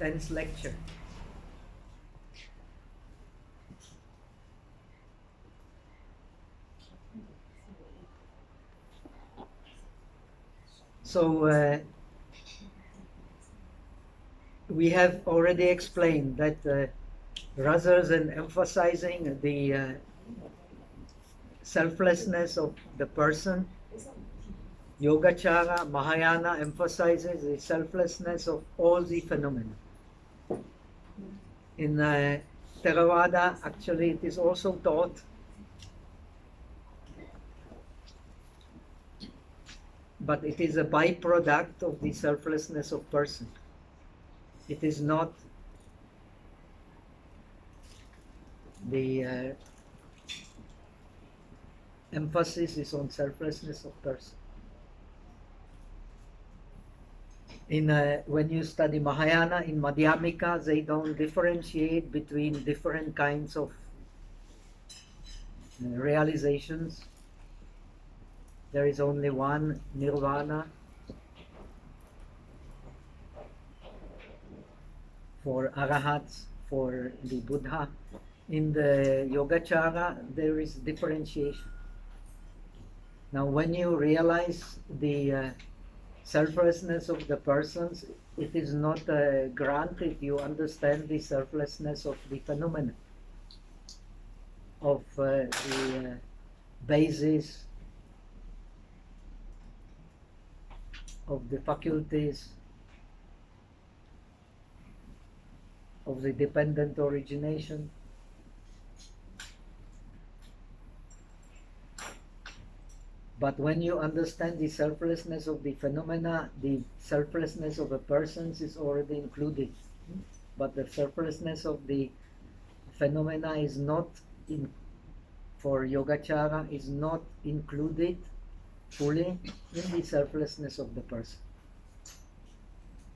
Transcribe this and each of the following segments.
10th lecture. So we have already explained that rather than emphasizing the selflessness of the person, Yogacara Mahayana emphasizes the selflessness of all the phenomena. In Theravada, actually, it is also taught but it is a byproduct of the selflessness of person. It is not the emphasis is on selflessness of person. When you study Mahayana in Madhyamika, they don't differentiate between different kinds of realizations. There is only one nirvana for arahats, for the Buddha. In the Yogacara, there is differentiation. Now, when you realize the selflessness of the persons, it is not granted. You understand the selflessness of the phenomena, of the basis of the faculties, of the dependent origination. But when you understand the selflessness of the phenomena, the selflessness of the persons is already included. But the selflessness of the phenomena is not, for Yogacara, is not included fully in the selflessness of the person.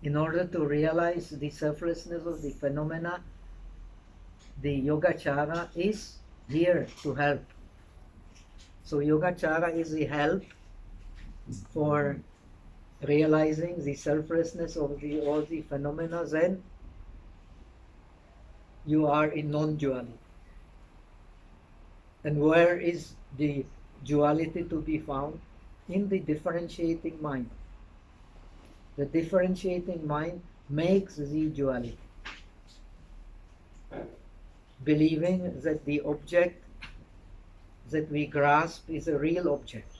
In order to realize the selflessness of the phenomena, the Yogacara is here to help. So Yogacara is the help for realizing the selflessness of all the phenomena. Then you are in non-duality. And where is the duality to be found? In the differentiating mind. The differentiating mind makes the duality, believing that the object that we grasp is a real object.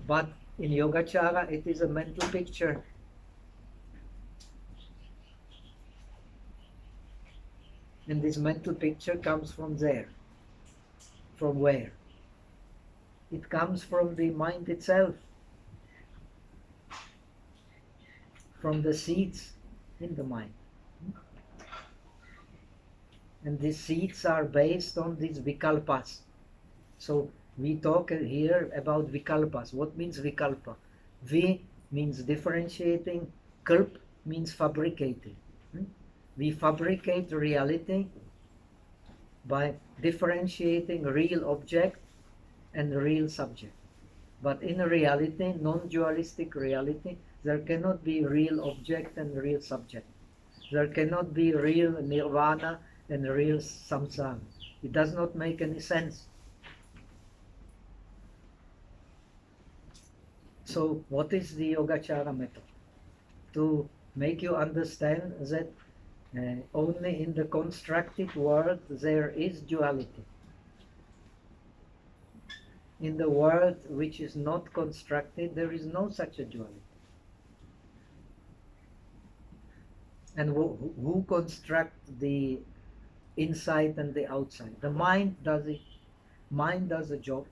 But in Yogacara, it is a mental picture. And this mental picture comes from there. From where? It comes from the mind itself, from the seeds in the mind. And these seeds are based on these vikalpas. So we talk here about vikalpas. What means vikalpa? Vi means differentiating, kalp means fabricating. We fabricate reality by differentiating real object and real subject. But in reality, non-dualistic reality, there cannot be real object and real subject. There cannot be real nirvana and real samsara. It does not make any sense. So what is the Yogacara method? To make you understand that only in the constructed world there is duality. In the world which is not constructed, there is no such a duality. And who constructs the inside and the outside? The mind does it. Mind does the job.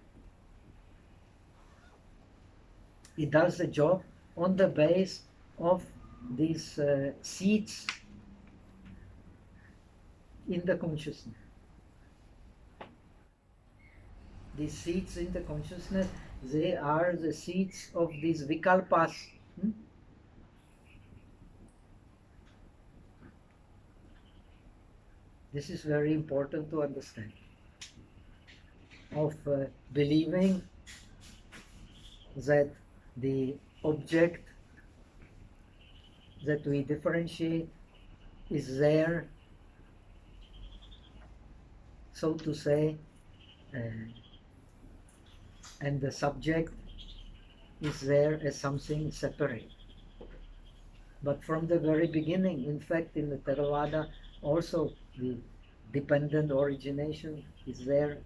It does the job on the base of these seeds in the consciousness. These seeds in the consciousness, they are the seeds of these vikalpas. This is very important to understand. Of believing that the object that we differentiate is there, so to say, and the subject is there as something separate. But from the very beginning, in fact, in the Theravada, also the dependent origination is there.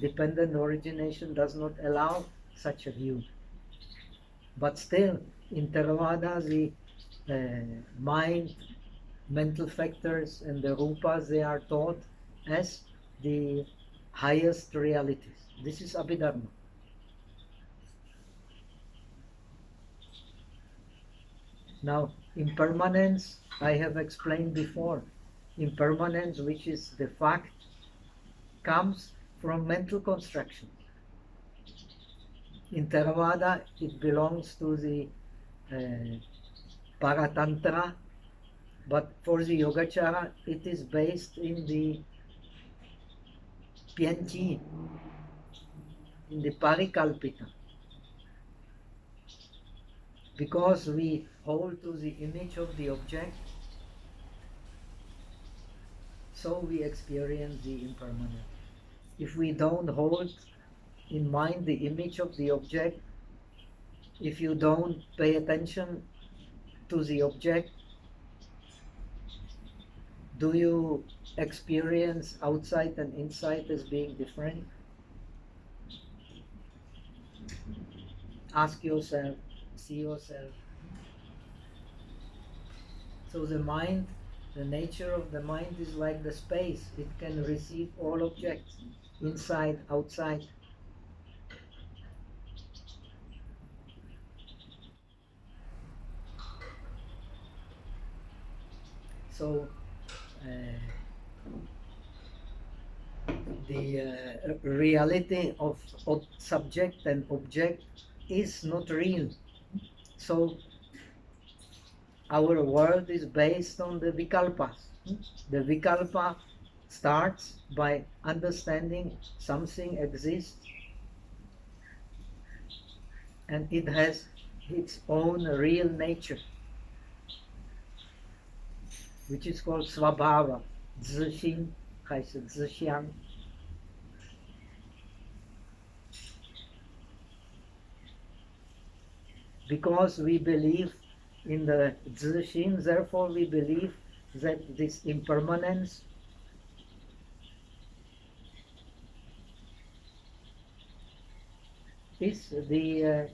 Dependent origination does not allow such a view. But still, in Theravada, the mind, mental factors, and the rupas, they are taught as the highest realities. This is Abhidharma. Now, impermanence, I have explained before. Impermanence, which is the fact, comes from mental construction. In Theravada, it belongs to the Paratantra, but for the Yogacara, it is based in the Pyanchi, in the Parikalpita. Because we hold to the image of the object, so we experience the impermanent. If we don't hold in mind the image of the object, if you don't pay attention to the object, do you experience outside and inside as being different? Ask yourself, see yourself. So the mind, the nature of the mind is like the space. It can receive all objects, inside, outside. So the reality of subject and object is not real. So our world is based on the vikalpas. The vikalpa starts by understanding something exists and it has its own real nature, which is called svabhava, zixing, zixiang. Because we believe in the zixing, therefore we believe that this impermanence is the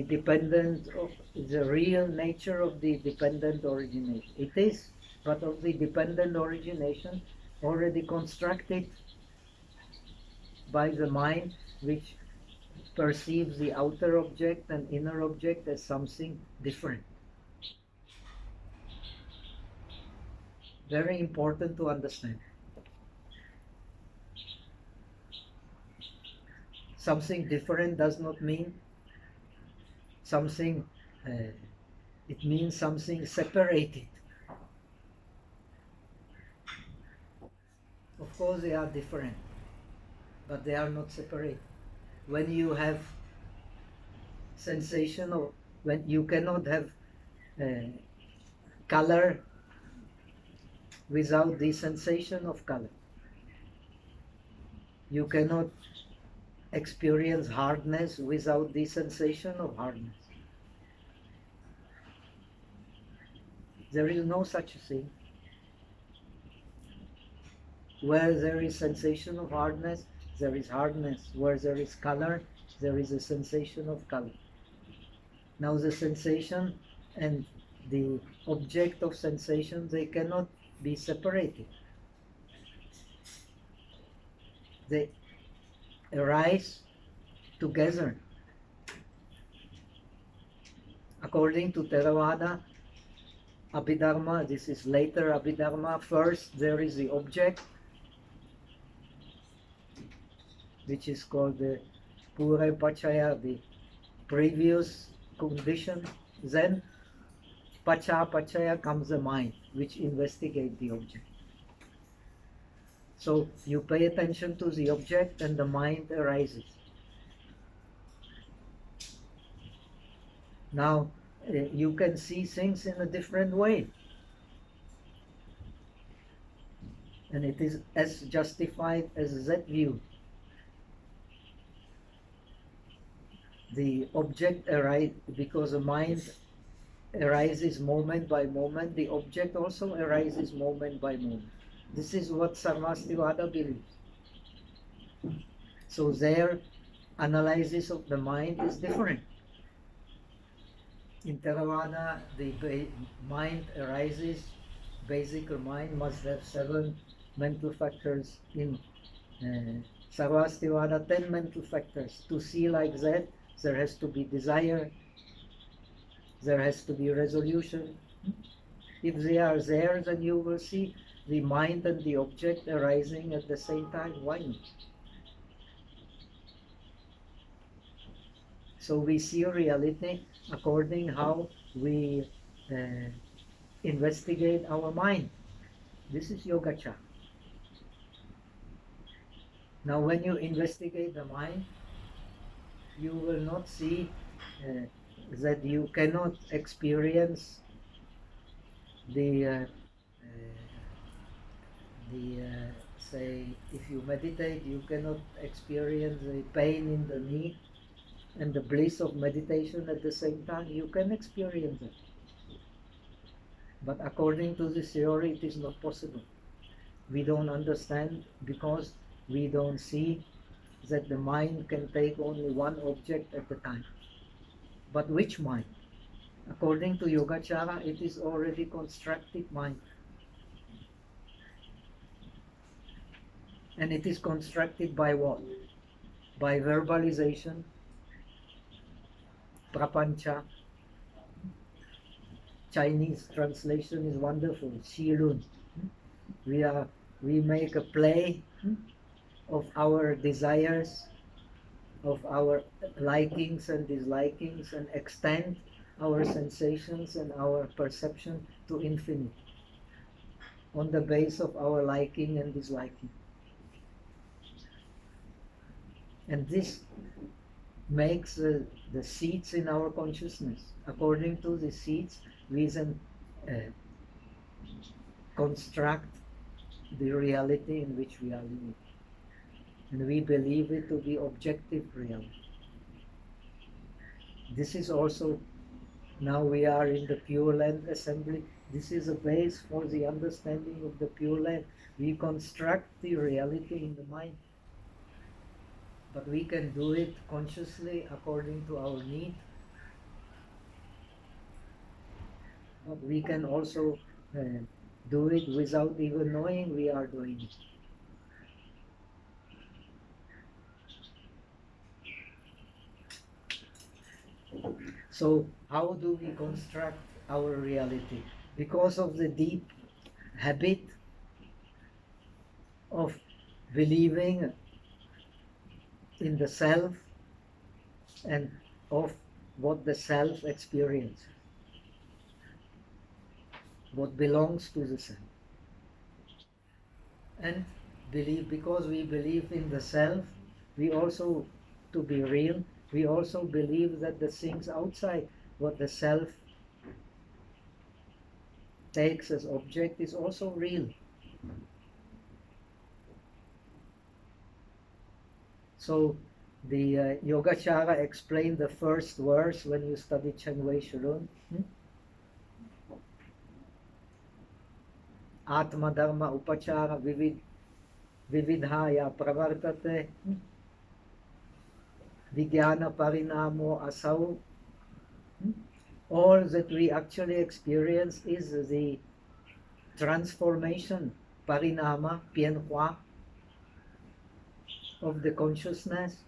dependent of the real nature of the dependent origination. It is, but of the dependent origination already constructed by the mind, which perceives the outer object and inner object as something different. Very important to understand. Something different does not mean something, it means something separated. Of course they are different, but they are not separate. When you have sensation of, when you cannot have color without the sensation of color. You cannot experience hardness without the sensation of hardness. There is no such a thing. Where there is sensation of hardness, there is hardness. Where there is color, there is a sensation of color. Now the sensation and the object of sensation, they cannot be separated. They arise together. According to Theravada, Abhidharma, this is later Abhidharma, first there is the object, which is called the Pure Pachaya, the previous condition. Then Pachaya comes the mind, which investigates the object. So you pay attention to the object and the mind arises. Now you can see things in a different way. And it is as justified as that view. The object arises because the mind arises moment by moment, the object also arises moment by moment. This is what Sarvastivada believes. So their analysis of the mind is different. In Theravada, the mind arises, basic mind must have 7 mental factors. In Sarvastivada, 10 mental factors. To see like that, there has to be desire, there has to be resolution. If they are there, then you will see the mind and the object arising at the same time. Why not? So we see reality according how we investigate our mind. This is Yogacara. Now when you investigate the mind, you will not see that you cannot experience say, if you meditate, you cannot experience the pain in the knee and the bliss of meditation at the same time. You can experience it. But according to this theory, it is not possible. We don't understand because we don't see that the mind can take only one object at a time. But which mind? According to Yogacara, it is already constructed mind. And it is constructed by what? By verbalization, prapancha. Chinese translation is wonderful, Shilun. We make a play of our desires, of our likings and dislikings, and extend our sensations and our perception to infinite on the base of our liking and disliking. And this makes the seeds in our consciousness. According to the seeds, we then construct the reality in which we are living. And we believe it to be objective reality. This is also, now we are in the Pureland assembly, this is a base for the understanding of the Pureland. We construct the reality in the mind. But we can do it consciously according to our need. But we can also do it without even knowing we are doing it. So how do we construct our reality? Because of the deep habit of believing in the self and of what the self experiences, what belongs to the self. And because we believe in the self, we also, to be real, we also believe that the things outside what the self takes as object is also real. So the Yogacara explained the first verse when you study Chenwei Shurun. Atmadharma upachara vividhaya pravartate vijnana parinamo asau. All that we actually experience is the transformation, parinama, pianhua, of the consciousness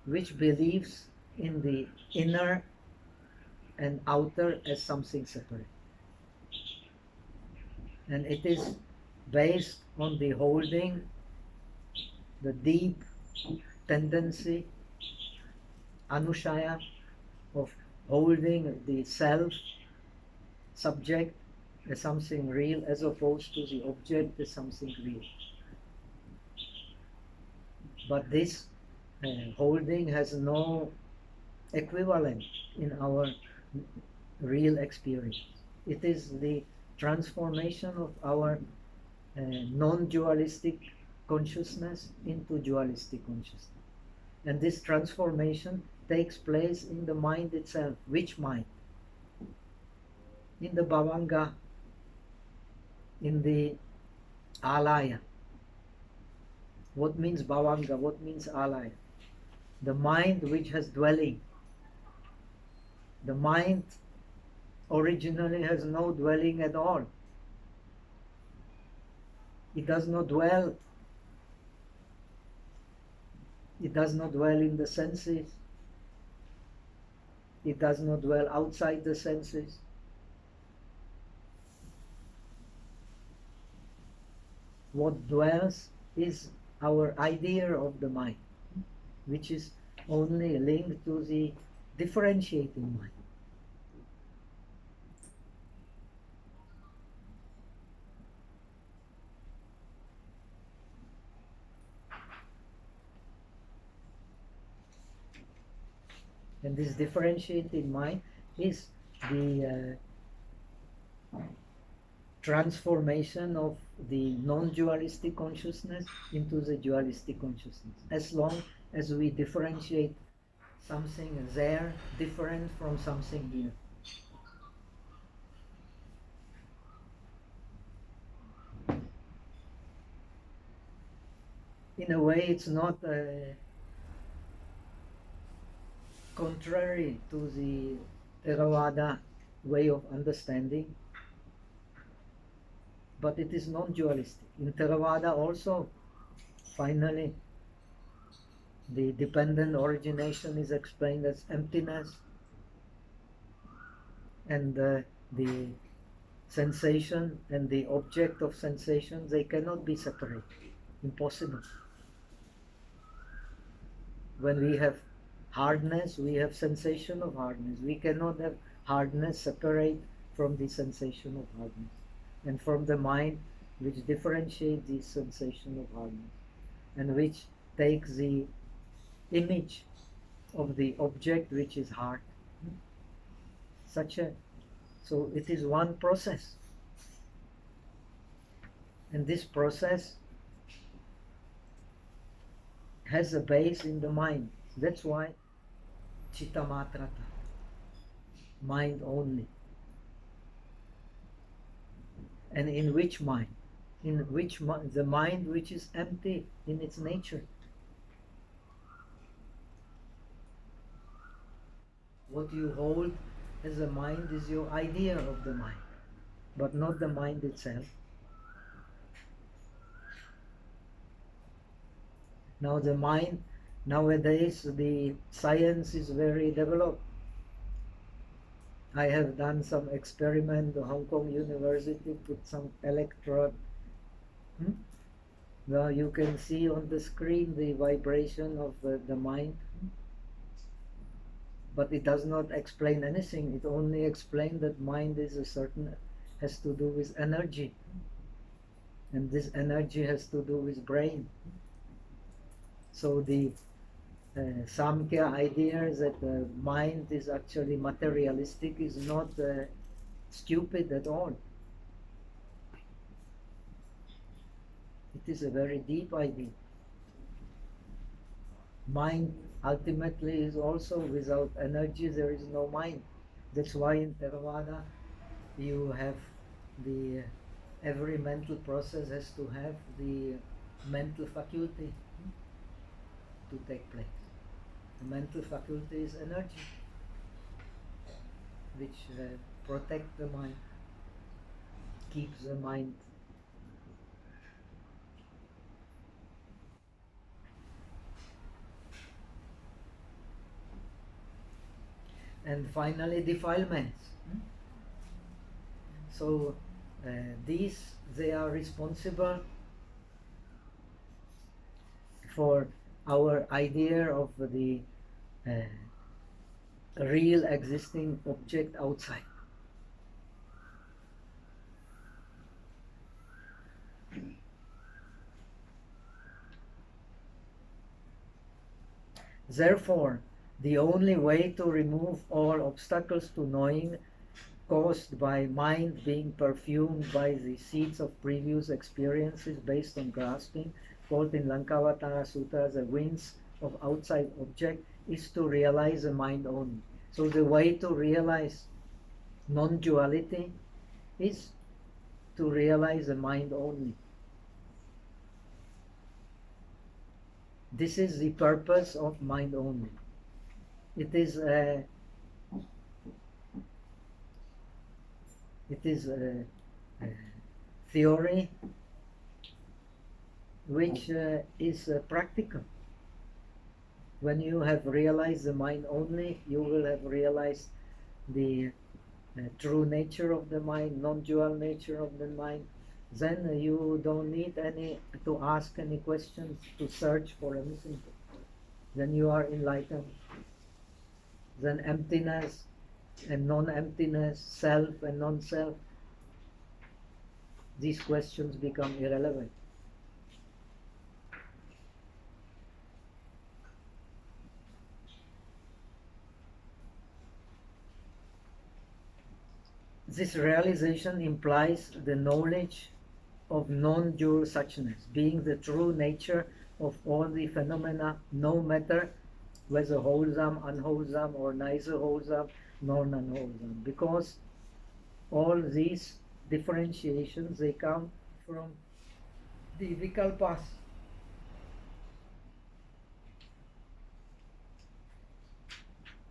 which believes in the inner and outer as something separate. And it is based on the holding, the deep tendency, anushaya, of holding the self subject as something real as opposed to the object as something real. But this holding has no equivalent in our real experience. It is the transformation of our non-dualistic consciousness into dualistic consciousness. And this transformation takes place in the mind itself. Which mind? In the bhavanga, in the alaya. What means bhavanga? What means alaya? The mind which has dwelling. The mind originally has no dwelling at all. It does not dwell. It does not dwell in the senses. It does not dwell outside the senses. What dwells is our idea of the mind, which is only linked to the differentiating mind. And this differentiating mind is the transformation of the non-dualistic consciousness into the dualistic consciousness. As long as we differentiate something there different from something here. In a way, it's not contrary to the Theravada way of understanding, but it is non-dualistic. In Theravada also, finally, the dependent origination is explained as emptiness, and the sensation and the object of sensation, they cannot be separated. Impossible. When we have hardness, we have sensation of hardness. We cannot have hardness separate from the sensation of hardness, and from the mind which differentiates the sensation of hardness, and which takes the image of the object which is hard. So it is one process, and this process has a base in the mind. That's why Chitta Matrata, mind only. And in which mind? In which mind? The mind which is empty in its nature. What you hold as a mind is your idea of the mind, but not the mind itself. Now the mind, nowadays the science is very developed. I have done some experiment. The Hong Kong University put some electrode. Now you can see on the screen the vibration of the mind. But it does not explain anything. It only explains that mind is has to do with energy. And this energy has to do with brain. So the Samkhya idea that the mind is actually materialistic is not stupid at all. It is a very deep idea. Mind ultimately is also, without energy there is no mind. That's why in Theravada you have every mental process has to have the mental faculty to take place. The mental faculty is energy, which protects the mind, keeps the mind. And finally, defilements. So they are responsible for our idea of the real existing object outside. Therefore, the only way to remove all obstacles to knowing caused by mind being perfumed by the seeds of previous experiences based on grasping, called in Lankavatara Sutta the winds of outside object, is to realize the mind only. So the way to realize non-duality is to realize the mind only. This is the purpose of mind only. It is a theory which is practical. When you have realized the mind only, you will have realized the true nature of the mind, non-dual nature of the mind. Then you don't need to ask any questions, to search for anything. Then you are enlightened. Then emptiness and non-emptiness, self and non-self, these questions become irrelevant. This realization implies the knowledge of non-dual suchness, being the true nature of all the phenomena, no matter whether wholesome, unwholesome, or neither wholesome nor non-wholesome. Because all these differentiations, they come from the vikalpas.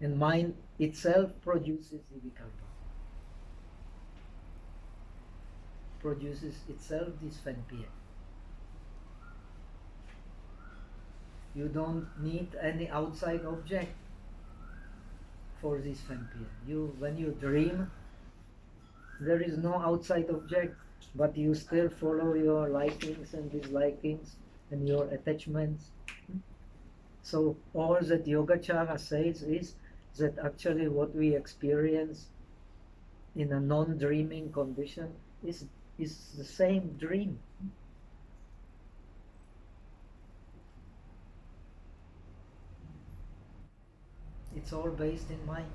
And mind itself produces the vikalpa. Produces itself this Fanpia. You don't need any outside object for this Fanpia. When you dream, there is no outside object, but you still follow your likings and dislikings and your attachments. So all that Yogacara says is that actually what we experience in a non-dreaming condition is the same dream. It's all based in mind.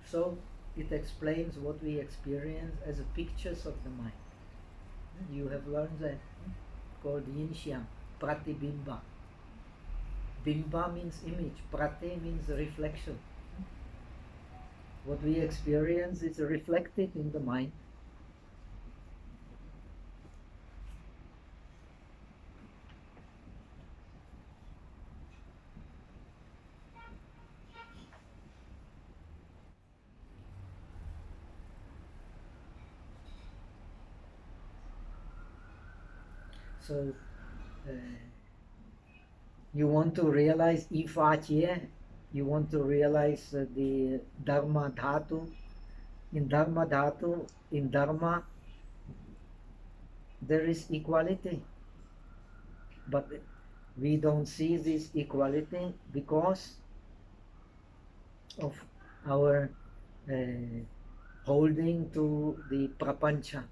So it explains what we experience as pictures of the mind. You have learned that, called yin shyam, pratibimba. Bimba means image, prati means reflection. What we experience is reflected in the mind. So you want to realize Ifachye, you want to realize the Dharma Dhatu. In Dharma Dhatu, in Dharma, there is equality. But we don't see this equality because of our holding to the prapancha.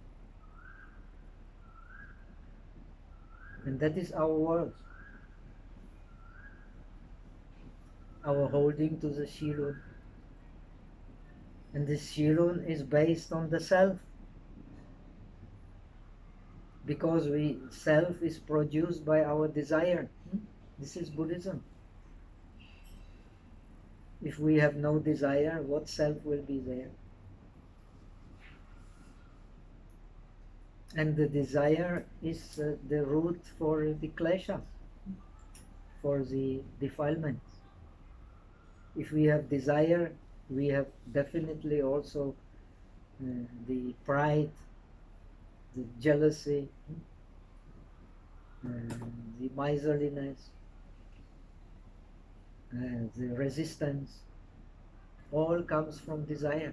And that is our world. Our holding to the shirun. And this shirun is based on the self. Because self is produced by our desire. This is Buddhism. If we have no desire, what self will be there? And the desire is the root for the klesha, for the defilements. If we have desire, we have definitely also the pride, the jealousy, the miserliness, the resistance. All comes from desire.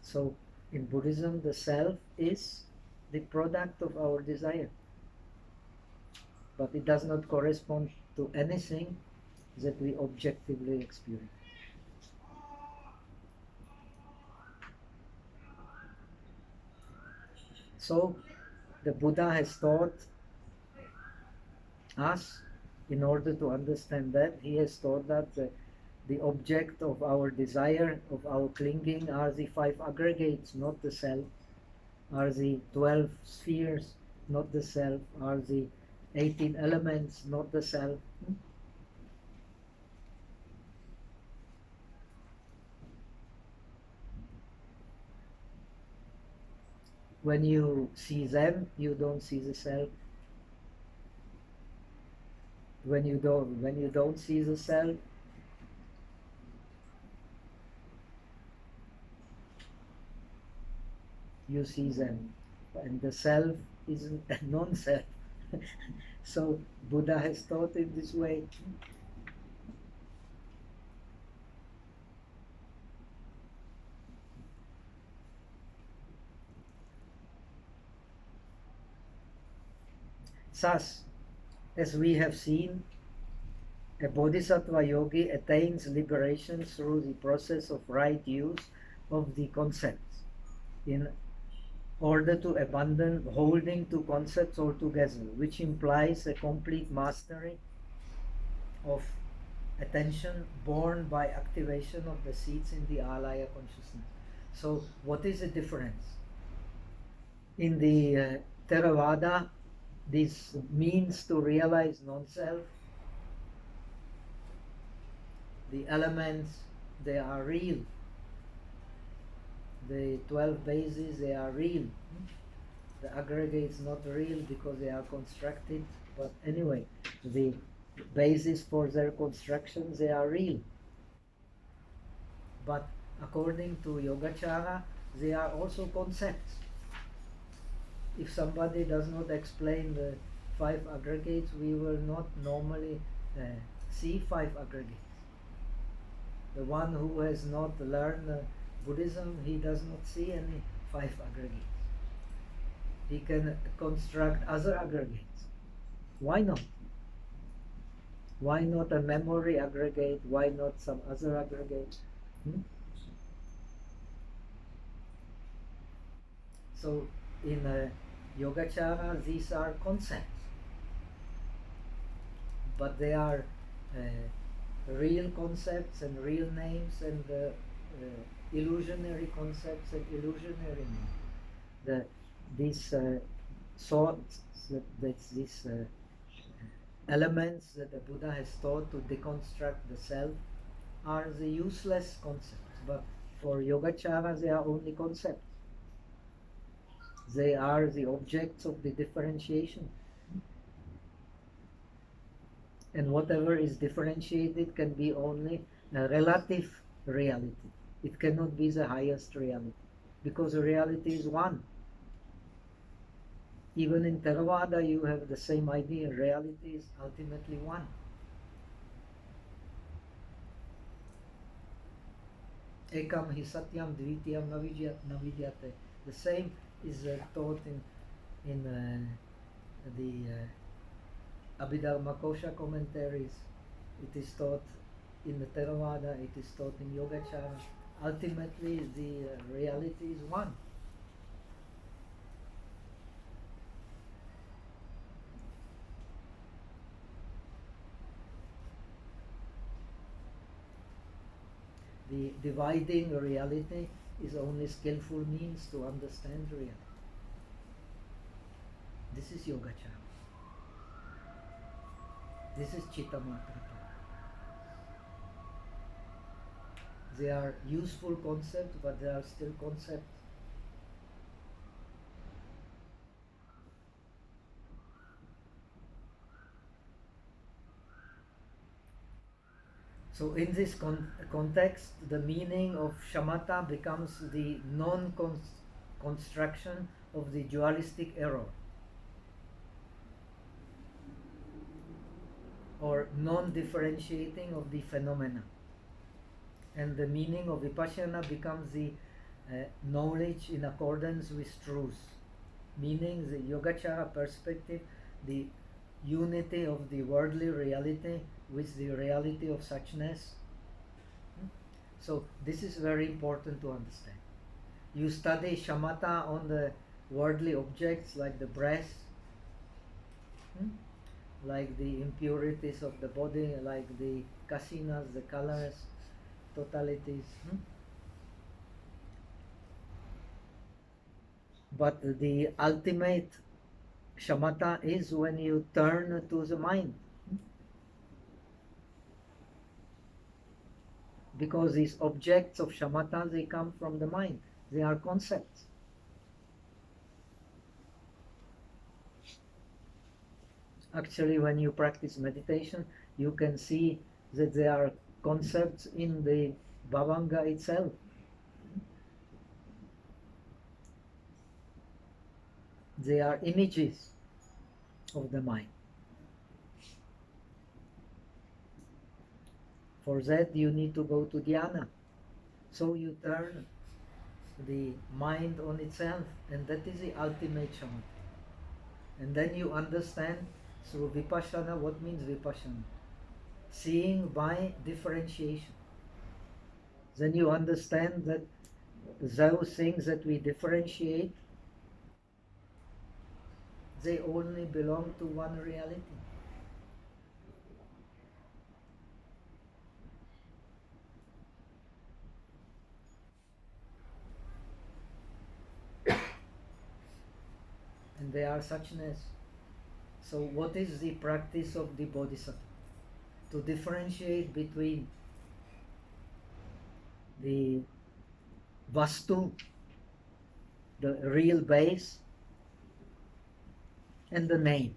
So in Buddhism, the self is the product of our desire. But it does not correspond to anything that we objectively experience. So the Buddha has taught us In order to understand that, he has taught that the object of our desire, of our clinging, are the 5 aggregates, not the self, are the 12 spheres, not the self, are the 18 elements, not the self. When you see them, you don't see the self. When you don't see the self, you see them, and the self isn't a non-self. So Buddha has taught in this way. Thus, as we have seen, a bodhisattva yogi attains liberation through the process of right use of the concepts, in order to abandon holding to concepts altogether, which implies a complete mastery of attention born by activation of the seeds in the alaya consciousness. So what is the difference? In the Theravada, this means to realize non-self. The elements, they are real. The 12 bases, they are real. The aggregates not real because they are constructed, but anyway, the basis for their construction, they are real. But according to Yogacara, they are also concepts. If somebody does not explain the 5 aggregates, we will not normally see 5 aggregates. The one who has not learned Buddhism, he does not see any 5 aggregates. He can construct other aggregates. Why not? Why not a memory aggregate? Why not some other aggregate? So in Yogacara, these are concepts, but they are real concepts and real names, and illusionary concepts and illusionary names. These thoughts, these elements that the Buddha has taught to deconstruct the self are the useless concepts, but for Yogacara they are only concepts. They are the objects of the differentiation. And whatever is differentiated can be only a relative reality. It cannot be the highest reality, because the reality is one. Even in Theravada you have the same idea. Reality is ultimately one. Ekam hi satyam dvitiyam navidyate. The same is taught in the Abhidharma Kosha commentaries. It is taught in the Theravada, it is taught in Yogacara. Ultimately, the reality is one. The dividing reality is only skillful means to understand reality. This is Yogacara. This is Chittamatra. They are useful concepts, but they are still concepts. So in this context, the meaning of shamatha becomes the non-construction of the dualistic error, or non-differentiating of the phenomena. And the meaning of vipassana becomes the knowledge in accordance with truth, meaning the Yogacara perspective, the unity of the worldly reality with the reality of suchness. So this is very important to understand. You study shamatha on the worldly objects like the breath, like the impurities of the body, like the kasinas, the colors, totalities. But the ultimate shamatha is when you turn to the mind. Because these objects of shamatha, they come from the mind. They are concepts. Actually, when you practice meditation, you can see that there are concepts in the bhavanga itself. They are images of the mind. For that, you need to go to dhyana. So you turn the mind on itself, and that is the ultimate shamatha. And then you understand through vipassana. What means vipassana? Seeing by differentiation. Then you understand that those things that we differentiate, they only belong to one reality. And they are suchness. So what is the practice of the bodhisattva? To differentiate between the vastu, the real base, and the name.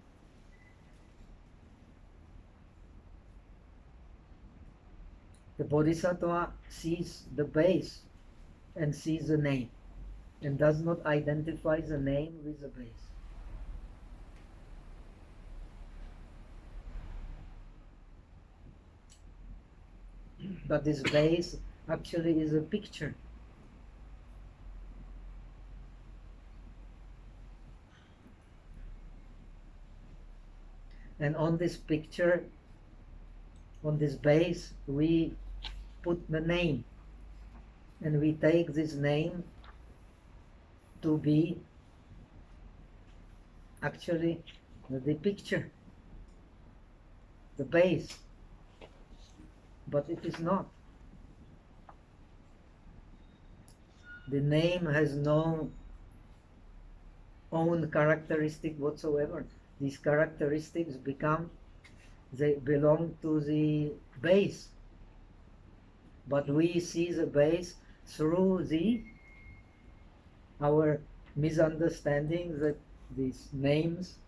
The bodhisattva sees the base and sees the name, and does not identify the name with the base. But this base actually is a picture. And on this picture, on this base, we put the name. And we take this name to be actually the picture, the base. But it is not. The name has no own characteristic whatsoever. These characteristics they belong to the base. But we see the base through our misunderstanding that these names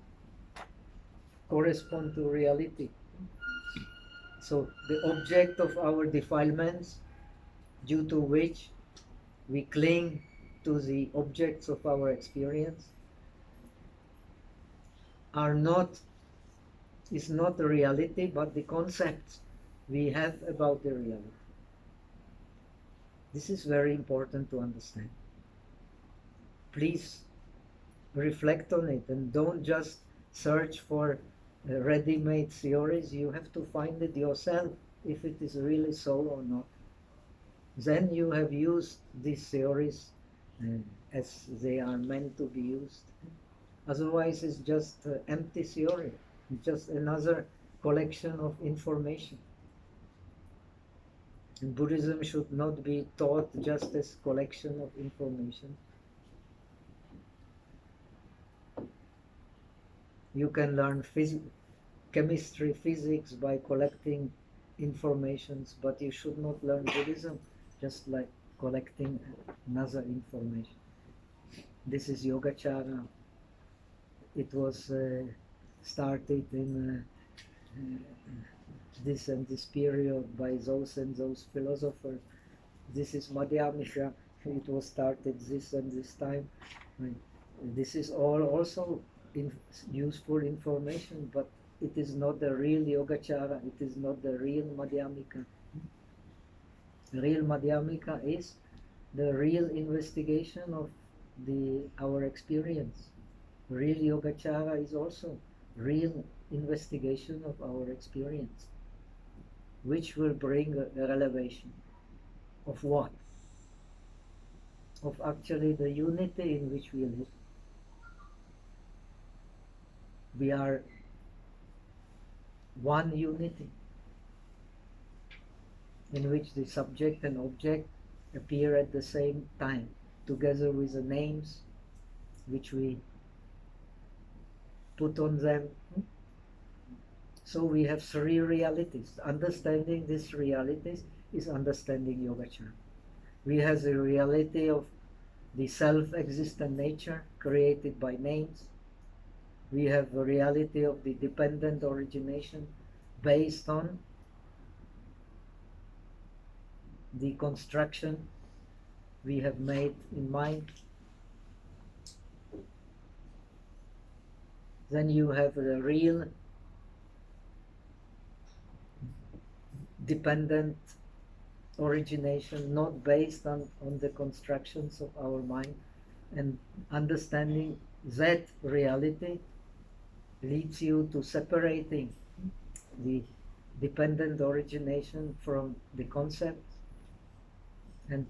correspond to reality. So the object of our defilements, due to which we cling to the objects of our experience, is not the reality, but the concepts we have about the reality. This is very important to understand. Please reflect on it and don't just search for ready-made theories. You have to find it yourself if it is really so or not. Then you have used these theories as they are meant to be used. Otherwise it's just empty theory, just another collection of information. And Buddhism should not be taught just as collection of information. You can learn chemistry, physics by collecting informations, but you should not learn Buddhism just like collecting another information. This is Yogacara. It was started in this and this period by those and those philosophers. This is Madhyamika. It was started this and this time. This is all also useful information, but it is not the real Yogacara. It is not the real Madhyamika. Real Madhyamika is the real investigation of our experience. Real Yogacara is also real investigation of our experience, which will bring a revelation of what? Of actually the unity in which we live. We are one unity, in which the subject and object appear at the same time, together with the names which we put on them. So we have three realities. Understanding these realities is understanding Yogacara. We have the reality of the self-existent nature created by names. We have the reality of the dependent origination based on the construction we have made in mind. Then you have the real dependent origination, not based on the constructions of our mind, and understanding that reality leads you to separating the dependent origination from the concept, and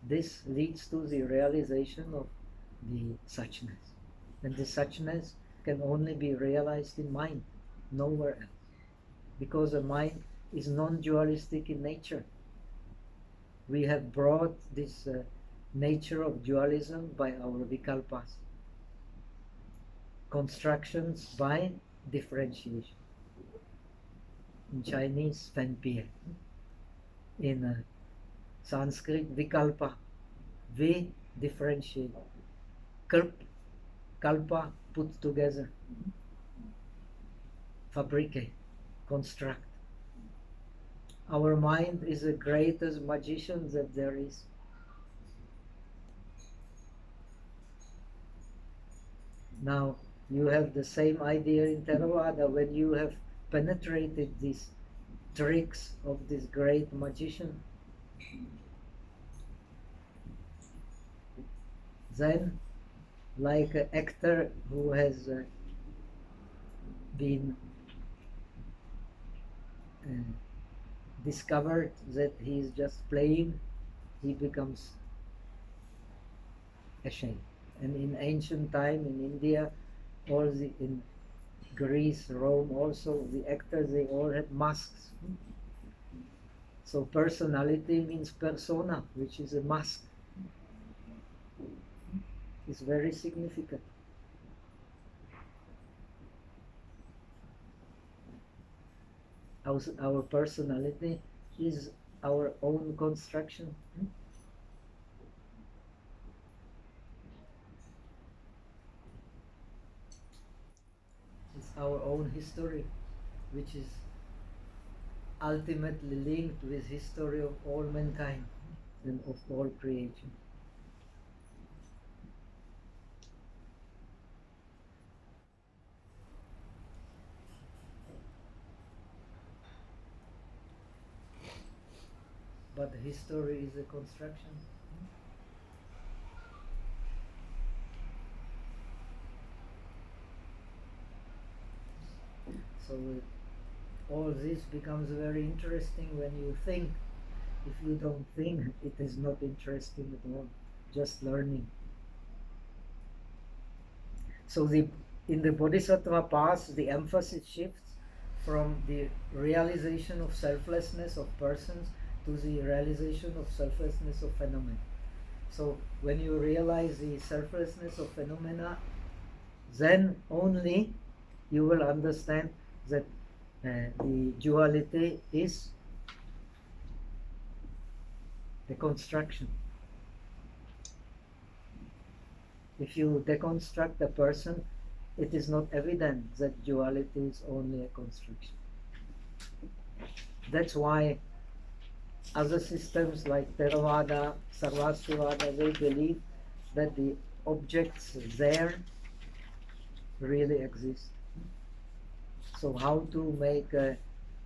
this leads to the realization of the suchness. And the suchness can only be realized in mind, nowhere else, because the mind is non-dualistic in nature. We have brought this nature of dualism by our vikalpas, constructions by differentiation. In Chinese, fan pie. In Sanskrit, vikalpa. We differentiate. Kalpa, put together. Fabricate, construct. Our mind is the greatest magician that there is. Now, you have the same idea in Theravada. When you have penetrated these tricks of this great magician, then, like an actor who has been discovered that he is just playing, he becomes ashamed. And in ancient time in India, in Greece, Rome also, the actors, they all had masks. So personality means persona, which is a mask. It's very significant. Our personality is our own construction. It's our own history, which is ultimately linked with history of all mankind and of all creation. But history is a construction. So all this becomes very interesting when you think. If you don't think, it is not interesting at all, just learning. So in the Bodhisattva path, the emphasis shifts from the realization of selflessness of persons to the realization of selflessness of phenomena. So when you realize the selflessness of phenomena, then only you will understand that the duality is the construction. If you deconstruct a person, it is not evident that duality is only a construction. That's why other systems like Theravada, Sarvastivada, they believe that the objects there really exist. So how to make a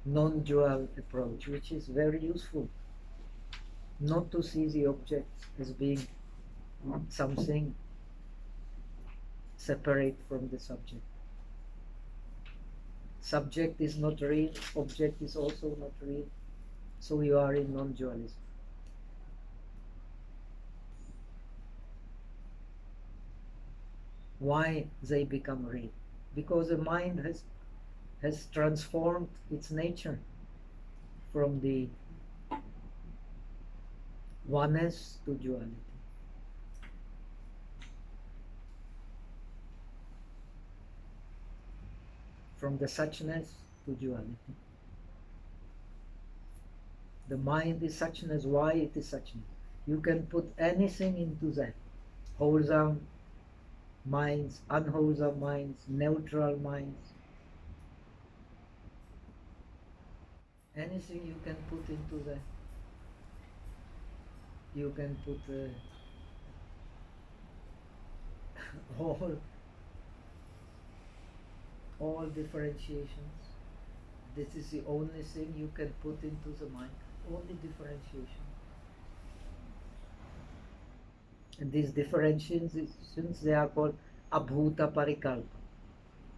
non-dual approach, which is very useful. Not to see the objects as being something separate from the subject. Subject is not real, object is also not real. So you are in non-dualism. Why they become real? Because the mind has has transformed its nature from the oneness to duality. From the suchness to duality. The mind is suchness. Why it is suchness? You can put anything into that. Wholesome minds, unwholesome minds, neutral minds. Anything you can put into that. You can put all differentiations. This is the only thing you can put into the mind. Only differentiation. And these differentiations, they are called abhuta parikalpa,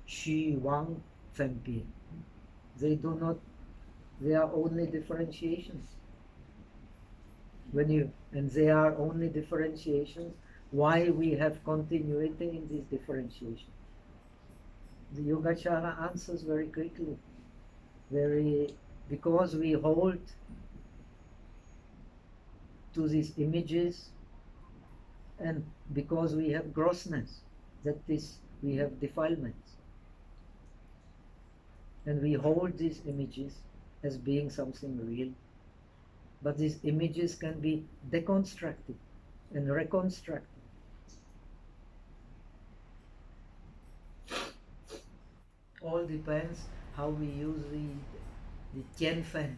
shi, wang, fempi. They are only differentiations. And they are only differentiations. Why we have continuity in these differentiations? The Yogacara answers very quickly. Because we hold to these images, and because we have grossness, we have defilements, and we hold these images as being something real. But these images can be deconstructed and reconstructed. All depends how we use the Tianfen.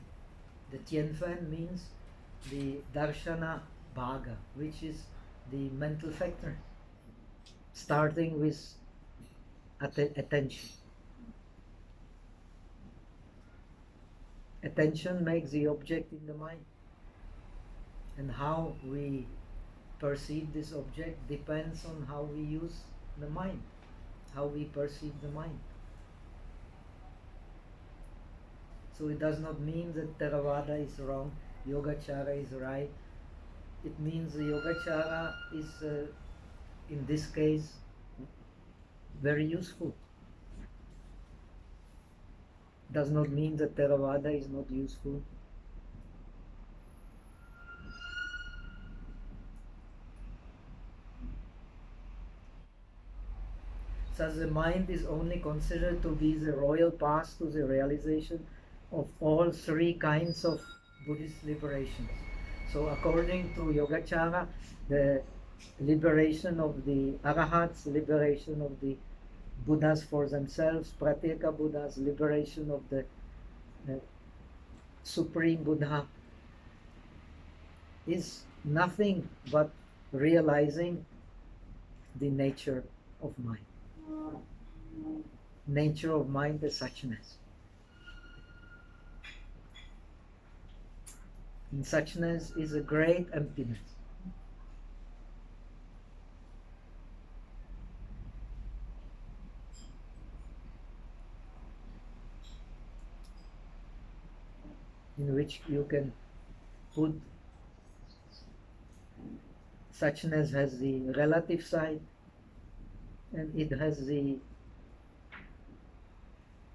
The Tianfen means the Darshana Bhaga, which is the mental factor, starting with attention. Attention makes the object in the mind, and how we perceive this object depends on how we use the mind, how we perceive the mind. So it does not mean that Theravada is wrong, Yogacara is right. It means the Yogacara is, in this case, very useful. Does not mean that Theravada is not useful. Thus the mind is only considered to be the royal path to the realization of all three kinds of Buddhist liberations. So according to Yogacara, the liberation of the Arahats, liberation of the Buddhas for themselves, Pratyeka Buddhas, liberation of the Supreme Buddha, is nothing but realizing the nature of mind. Nature of mind is suchness. And suchness is a great emptiness. In which you can put, suchness has the relative side and it has the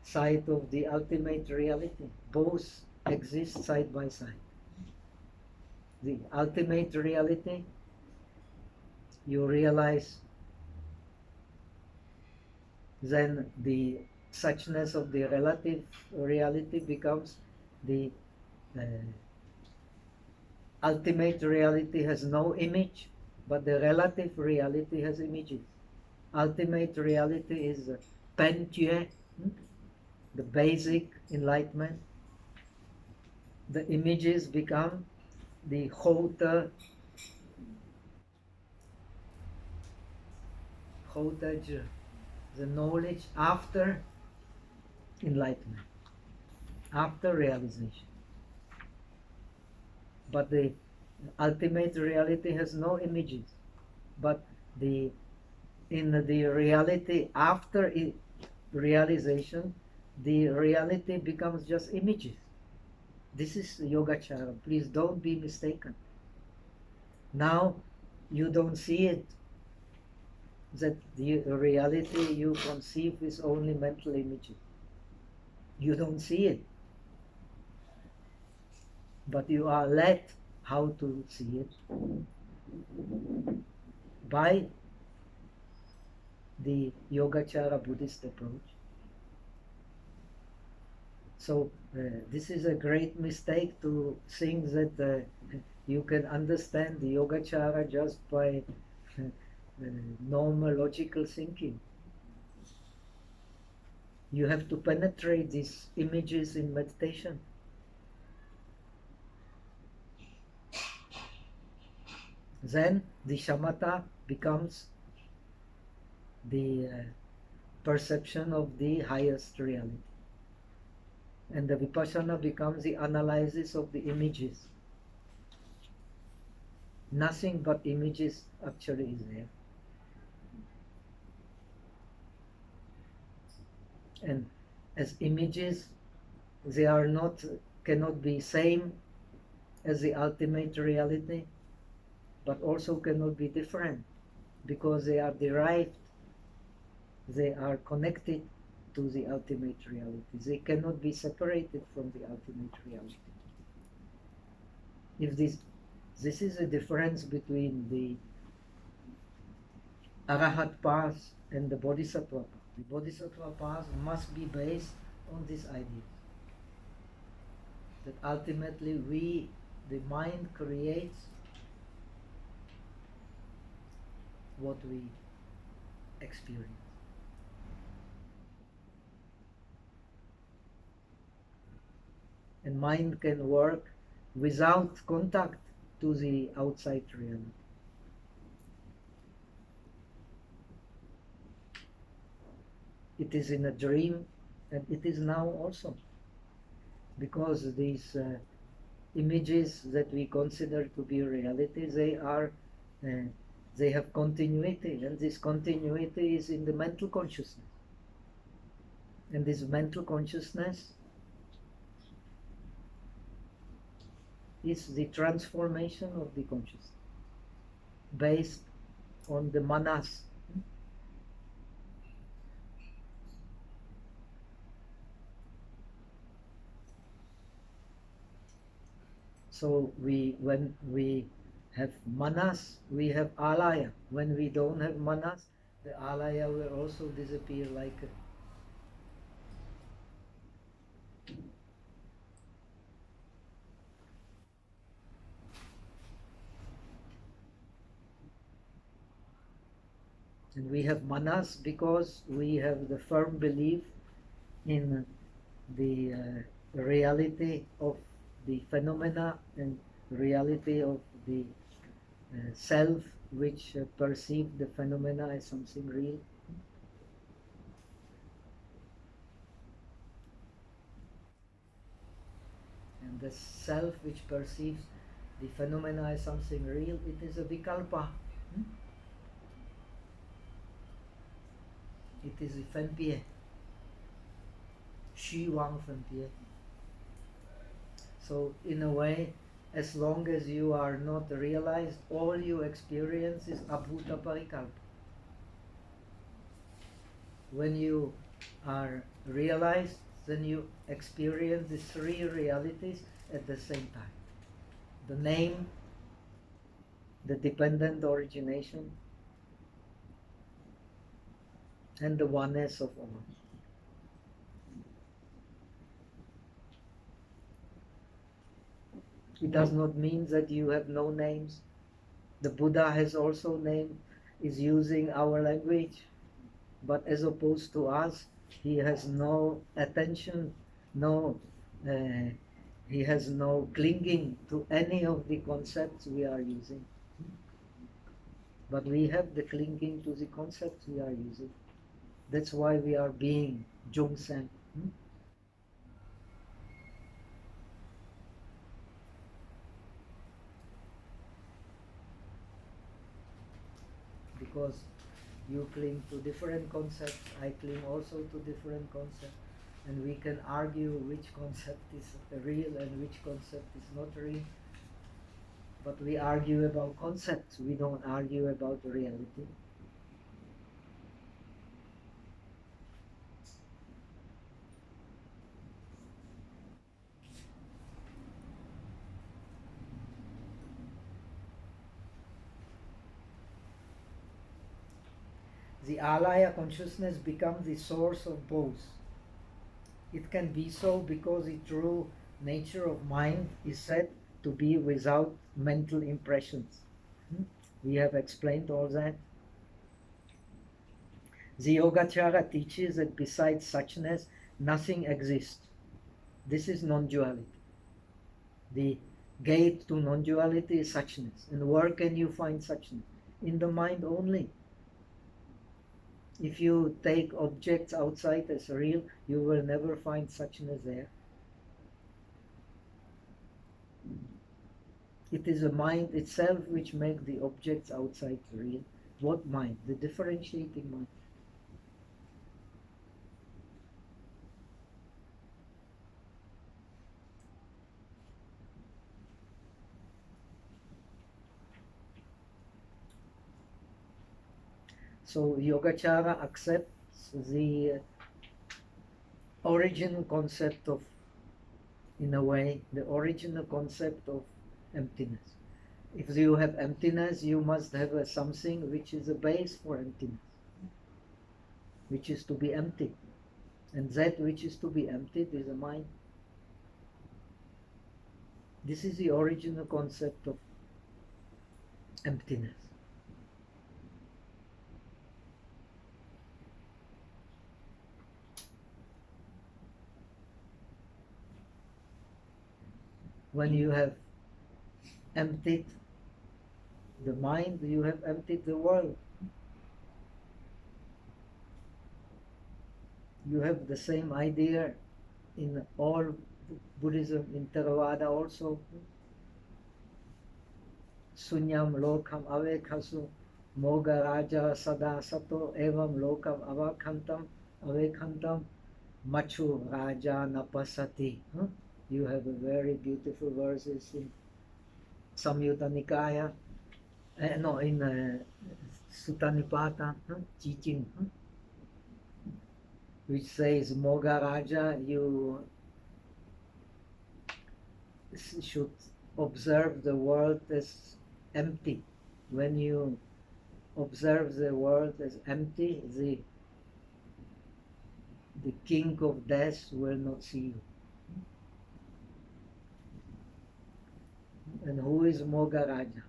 side of the ultimate reality. Both exist side by side. The ultimate reality, you realize, then the suchness of the relative reality becomes the ultimate reality has no image, but the relative reality has images. Ultimate reality is Pentue, the basic enlightenment. The images become the Hota, the knowledge after enlightenment, after realization. But the ultimate reality has no images, but in the reality after realization, the reality becomes just images. This is Yogacara. Please don't be mistaken. Now you don't see it, that the reality you conceive is only mental images. You don't see it, but you are led how to see it by the Yogacara Buddhist approach. So this is a great mistake to think that you can understand the Yogacara just by normal logical thinking. You have to penetrate these images in meditation. Then the shamatha becomes the perception of the highest reality. And the vipassana becomes the analysis of the images. Nothing but images actually is there. And as images, they are not, cannot be same as the ultimate reality, but also cannot be different, because they are derived, they are connected to the ultimate reality. They cannot be separated from the ultimate reality. If this is a difference between the Arahat path and the Bodhisattva path. The Bodhisattva path must be based on this idea, that ultimately the mind creates what we experience. And mind can work without contact to the outside reality. It is in a dream, and it is now also, because these images that we consider to be reality, they have continuity, and this continuity is in the mental consciousness. And this mental consciousness is the transformation of the consciousness based on the manas. So when we have manas, we have alaya. When we don't have manas, the alaya will also disappear like and we have manas because we have the firm belief in the reality of the phenomena and reality of the self which perceive the phenomena as something real. And the self which perceives the phenomena as something real, it is a vikalpa. It is a fenpie. Shi Wang fenpie. So in a way, as long as you are not realized, all you experience is abhuta parikalpa. When you are realized, then you experience the three realities at the same time. The name, the dependent origination, and the oneness of all. It does not mean that you have no names. The Buddha has also name, is using our language, but as opposed to us, he has no attention, he has no clinging to any of the concepts we are using. But we have the clinging to the concepts we are using. That's why we are being Jungsen. Because you cling to different concepts, I cling also to different concepts, and we can argue which concept is real and which concept is not real. But we argue about concepts, we don't argue about reality. the alaya consciousness becomes the source of both. It can be so because the true nature of mind is said to be without mental impressions. We have explained all that. The Yogacara teaches that besides suchness, nothing exists. This is non-duality. The gate to non-duality is suchness. And where can you find suchness? In the mind only. If you take objects outside as real, you will never find suchness there. It is the mind itself which makes the objects outside real. What mind? The differentiating mind. So Yogacara accepts the original concept of, in a way, the original concept of emptiness. If you have emptiness, you must have something which is a base for emptiness, which is to be empty. And that which is to be emptied is a mind. This is the original concept of emptiness. When you have emptied the mind, you have emptied the world. You have the same idea in all Buddhism, in Theravada also. Sunyam lokam avekhasu moga raja sada sato evam lokam avekhantam machu raja napasati. You have a very beautiful verses in Samyutta Nikaya, in Sutta Nipata teaching, which says, Moga Raja, you should observe the world as empty. When you observe the world as empty, the king of death will not see you. And who is Moga Raja?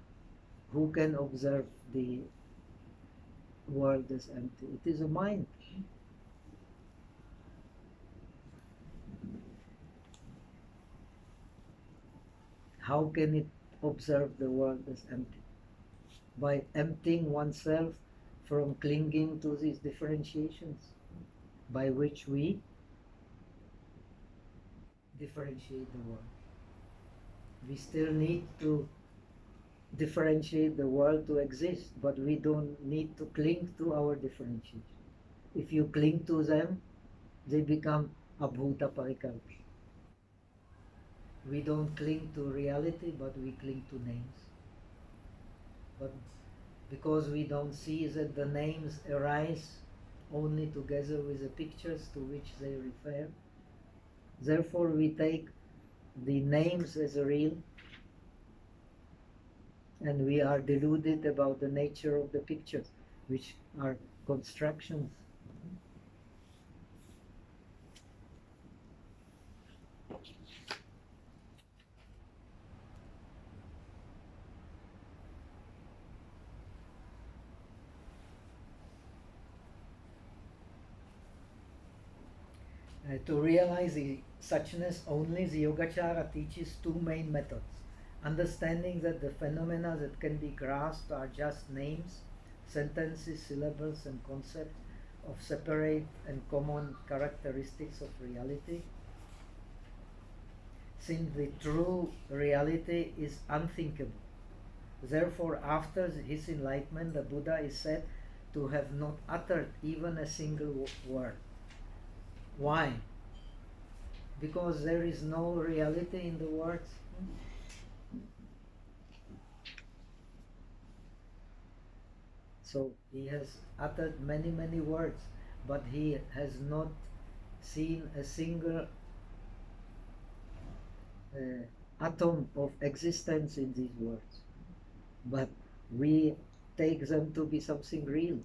Who can observe the world as empty? It is a mind. How can it observe the world as empty? By emptying oneself from clinging to these differentiations by which we differentiate the world. We still need to differentiate the world to exist, but we don't need to cling to our differentiation. If you cling to them, they become abhuta parikalpi. We don't cling to reality, but we cling to names. But because we don't see that the names arise only together with the pictures to which they refer, therefore we take the names as real, and we are deluded about the nature of the pictures, which are constructions. To realize the suchness only, the Yogacara teaches two main methods. Understanding that the phenomena that can be grasped are just names, sentences, syllables, and concepts of separate and common characteristics of reality. Since the true reality is unthinkable. Therefore, after his enlightenment, the Buddha is said to have not uttered even a single word. Why? Because there is no reality in the words. So he has uttered many, many words, but he has not seen a single atom of existence in these words. But we take them to be something real.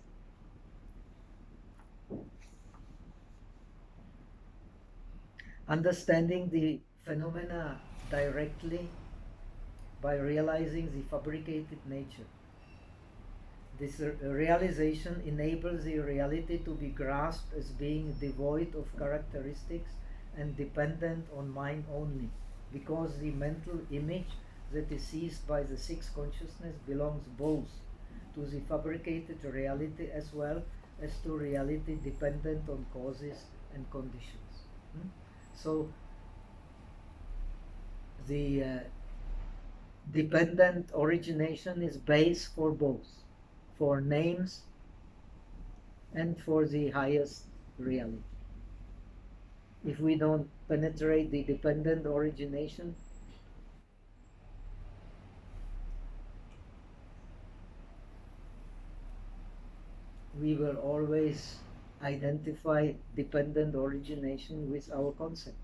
understanding the phenomena directly by realizing the fabricated nature. This realization enables the reality to be grasped as being devoid of characteristics and dependent on mind only, because the mental image that is seized by the sixth consciousness belongs both to the fabricated reality as well as to reality dependent on causes and conditions. So the dependent origination is base for both, for names and for the highest reality. If we don't penetrate the dependent origination, we will always identify dependent origination with our concept.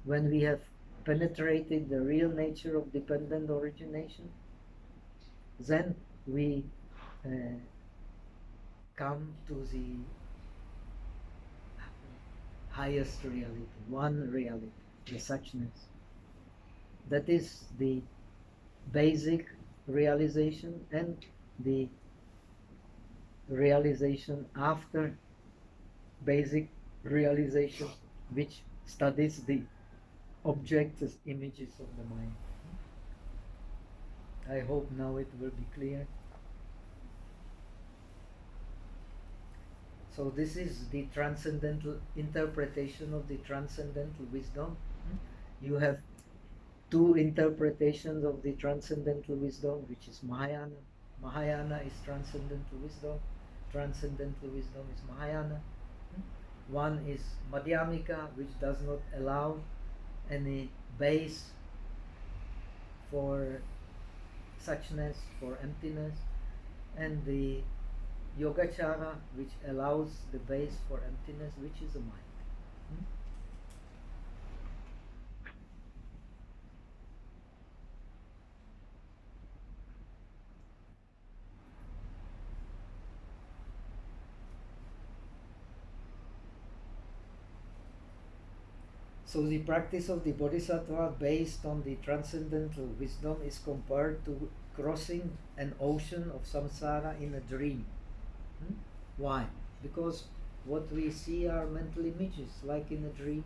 When we have penetrated the real nature of dependent origination, then we come to the highest reality, one reality, the suchness. That is the basic realization and the realization after basic realization, which studies the objects as images of the mind. I hope now it will be clear. So this is the transcendental interpretation of the transcendental wisdom. You have two interpretations of the transcendental wisdom, which is Mahayana. Mahayana is transcendental wisdom. Transcendental wisdom is Mahayana. One is Madhyamika, which does not allow any base for suchness, for emptiness, and the Yogacara, which allows the base for emptiness, which is the mind. So the practice of the Bodhisattva based on the transcendental wisdom is compared to crossing an ocean of samsara in a dream. Why? Because what we see are mental images, like in a dream.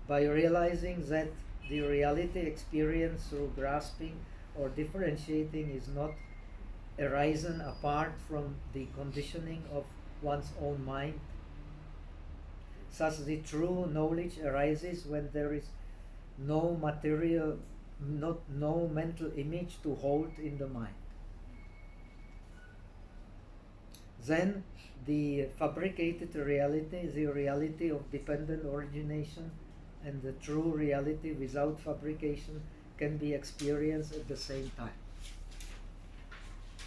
By realizing that the reality experienced through grasping or differentiating is not arisen apart from the conditioning of one's own mind, thus the true knowledge arises when there is no material, no mental image to hold in the mind. Then the fabricated reality, the reality of dependent origination, and the true reality without fabrication can be experienced at the same time.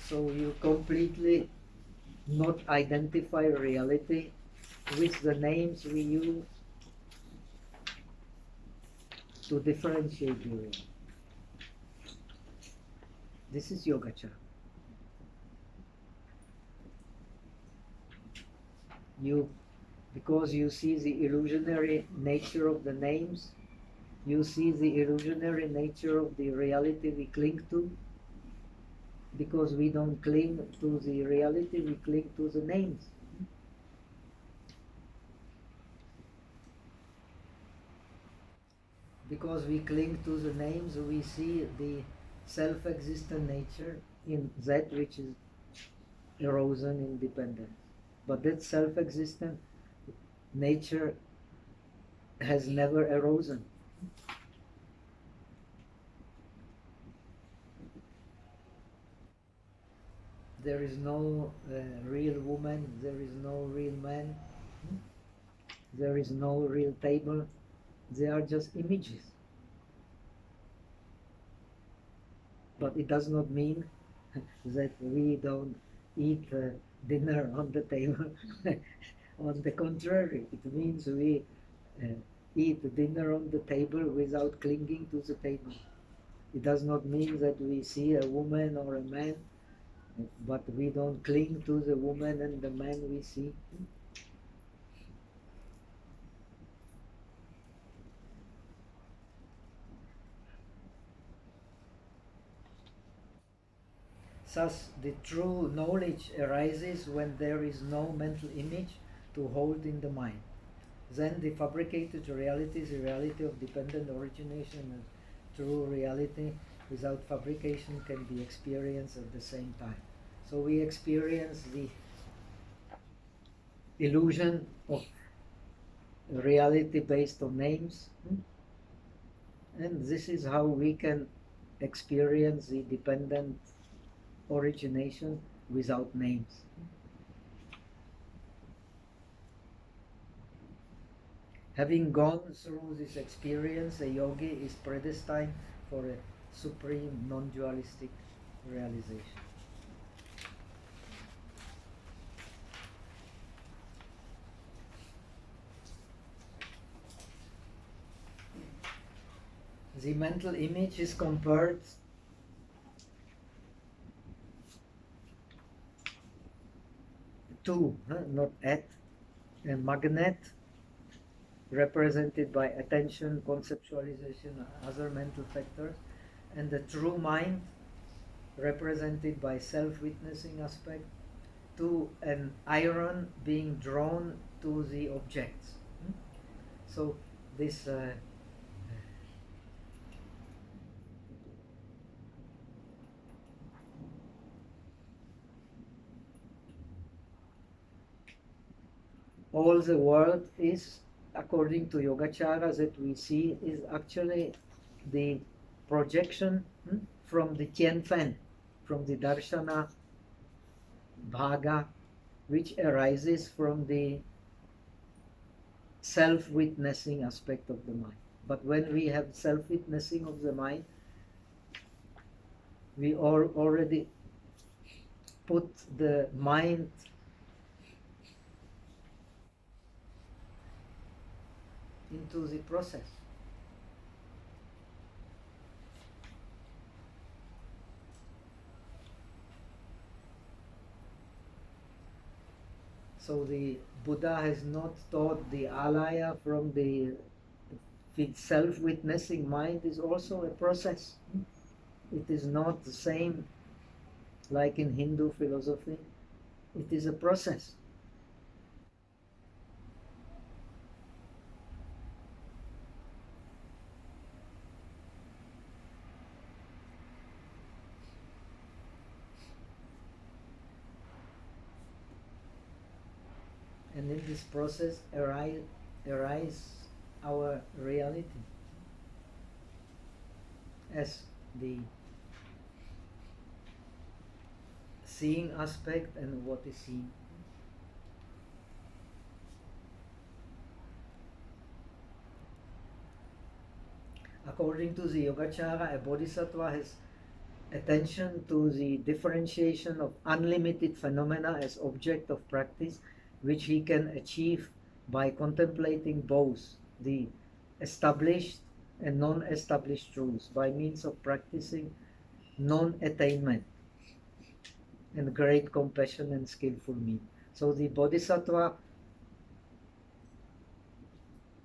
So you completely not identify reality with the names we use to differentiate the reality. This is Yogacara. Because you see the illusionary nature of the names, you see the illusionary nature of the reality we cling to. Because we don't cling to the reality, we cling to the names. Because we cling to the names, we see the self-existent nature in that which is erosion in dependence. But that self-existent nature has never arisen. There is no real woman, there is no real man, there is no real table. They are just images. But it does not mean that we don't eat dinner on the table. On the contrary, it means we eat dinner on the table without clinging to the table. It does not mean that we see a woman or a man, but we don't cling to the woman and the man we see. Thus, the true knowledge arises when there is no mental image to hold in the mind. Then the fabricated reality is a reality of dependent origination, and true reality without fabrication can be experienced at the same time. So we experience the illusion of reality based on names, and this is how we can experience the dependent origination without names. Having gone through this experience, a yogi is predestined for a supreme non-dualistic realization. The mental image is compared to, not at, a magnet represented by attention, conceptualization, and other mental factors, and the true mind represented by self-witnessing aspect, to an iron being drawn to the objects. So this all the world is, according to Yogacara, that we see is actually the projection from the Tianfen, from the Darshana Bhaga, which arises from the self-witnessing aspect of the mind. But when we have self-witnessing of the mind, we already put the mind into the process. So the Buddha has not taught the alaya from the self-witnessing mind is also a process. It is not the same like in Hindu philosophy. It is a process. And in this process arise our reality as the seeing aspect and what is seen. According to the Yogacara, a bodhisattva has attention to the differentiation of unlimited phenomena as object of practice, which he can achieve by contemplating both the established and non-established truths by means of practicing non-attainment and great compassion and skillful means. So the bodhisattva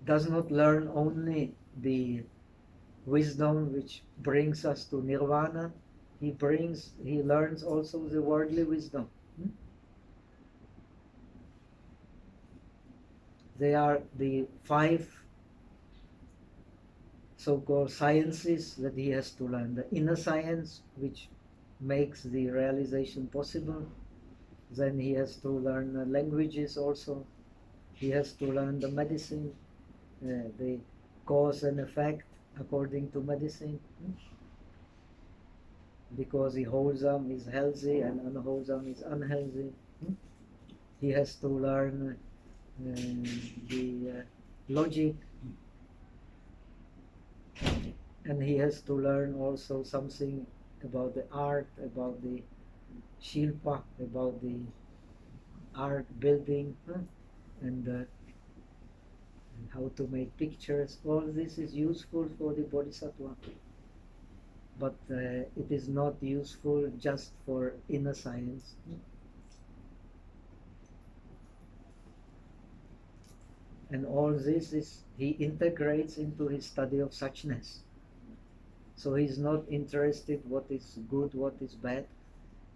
does not learn only the wisdom which brings us to nirvana, he learns also the worldly wisdom. They are the 5 so-called sciences that he has to learn. The inner science, which makes the realization possible. Then he has to learn languages also. He has to learn the medicine, the cause and effect according to medicine. Because the wholesome is healthy and unwholesome is unhealthy. He has to learn the logic, and he has to learn also something about the art, about the shilpa, about the art building, and how to make pictures. All this is useful for the bodhisattva, but it is not useful just for inner science. And all this he integrates into his study of suchness. So he's not interested what is good, what is bad.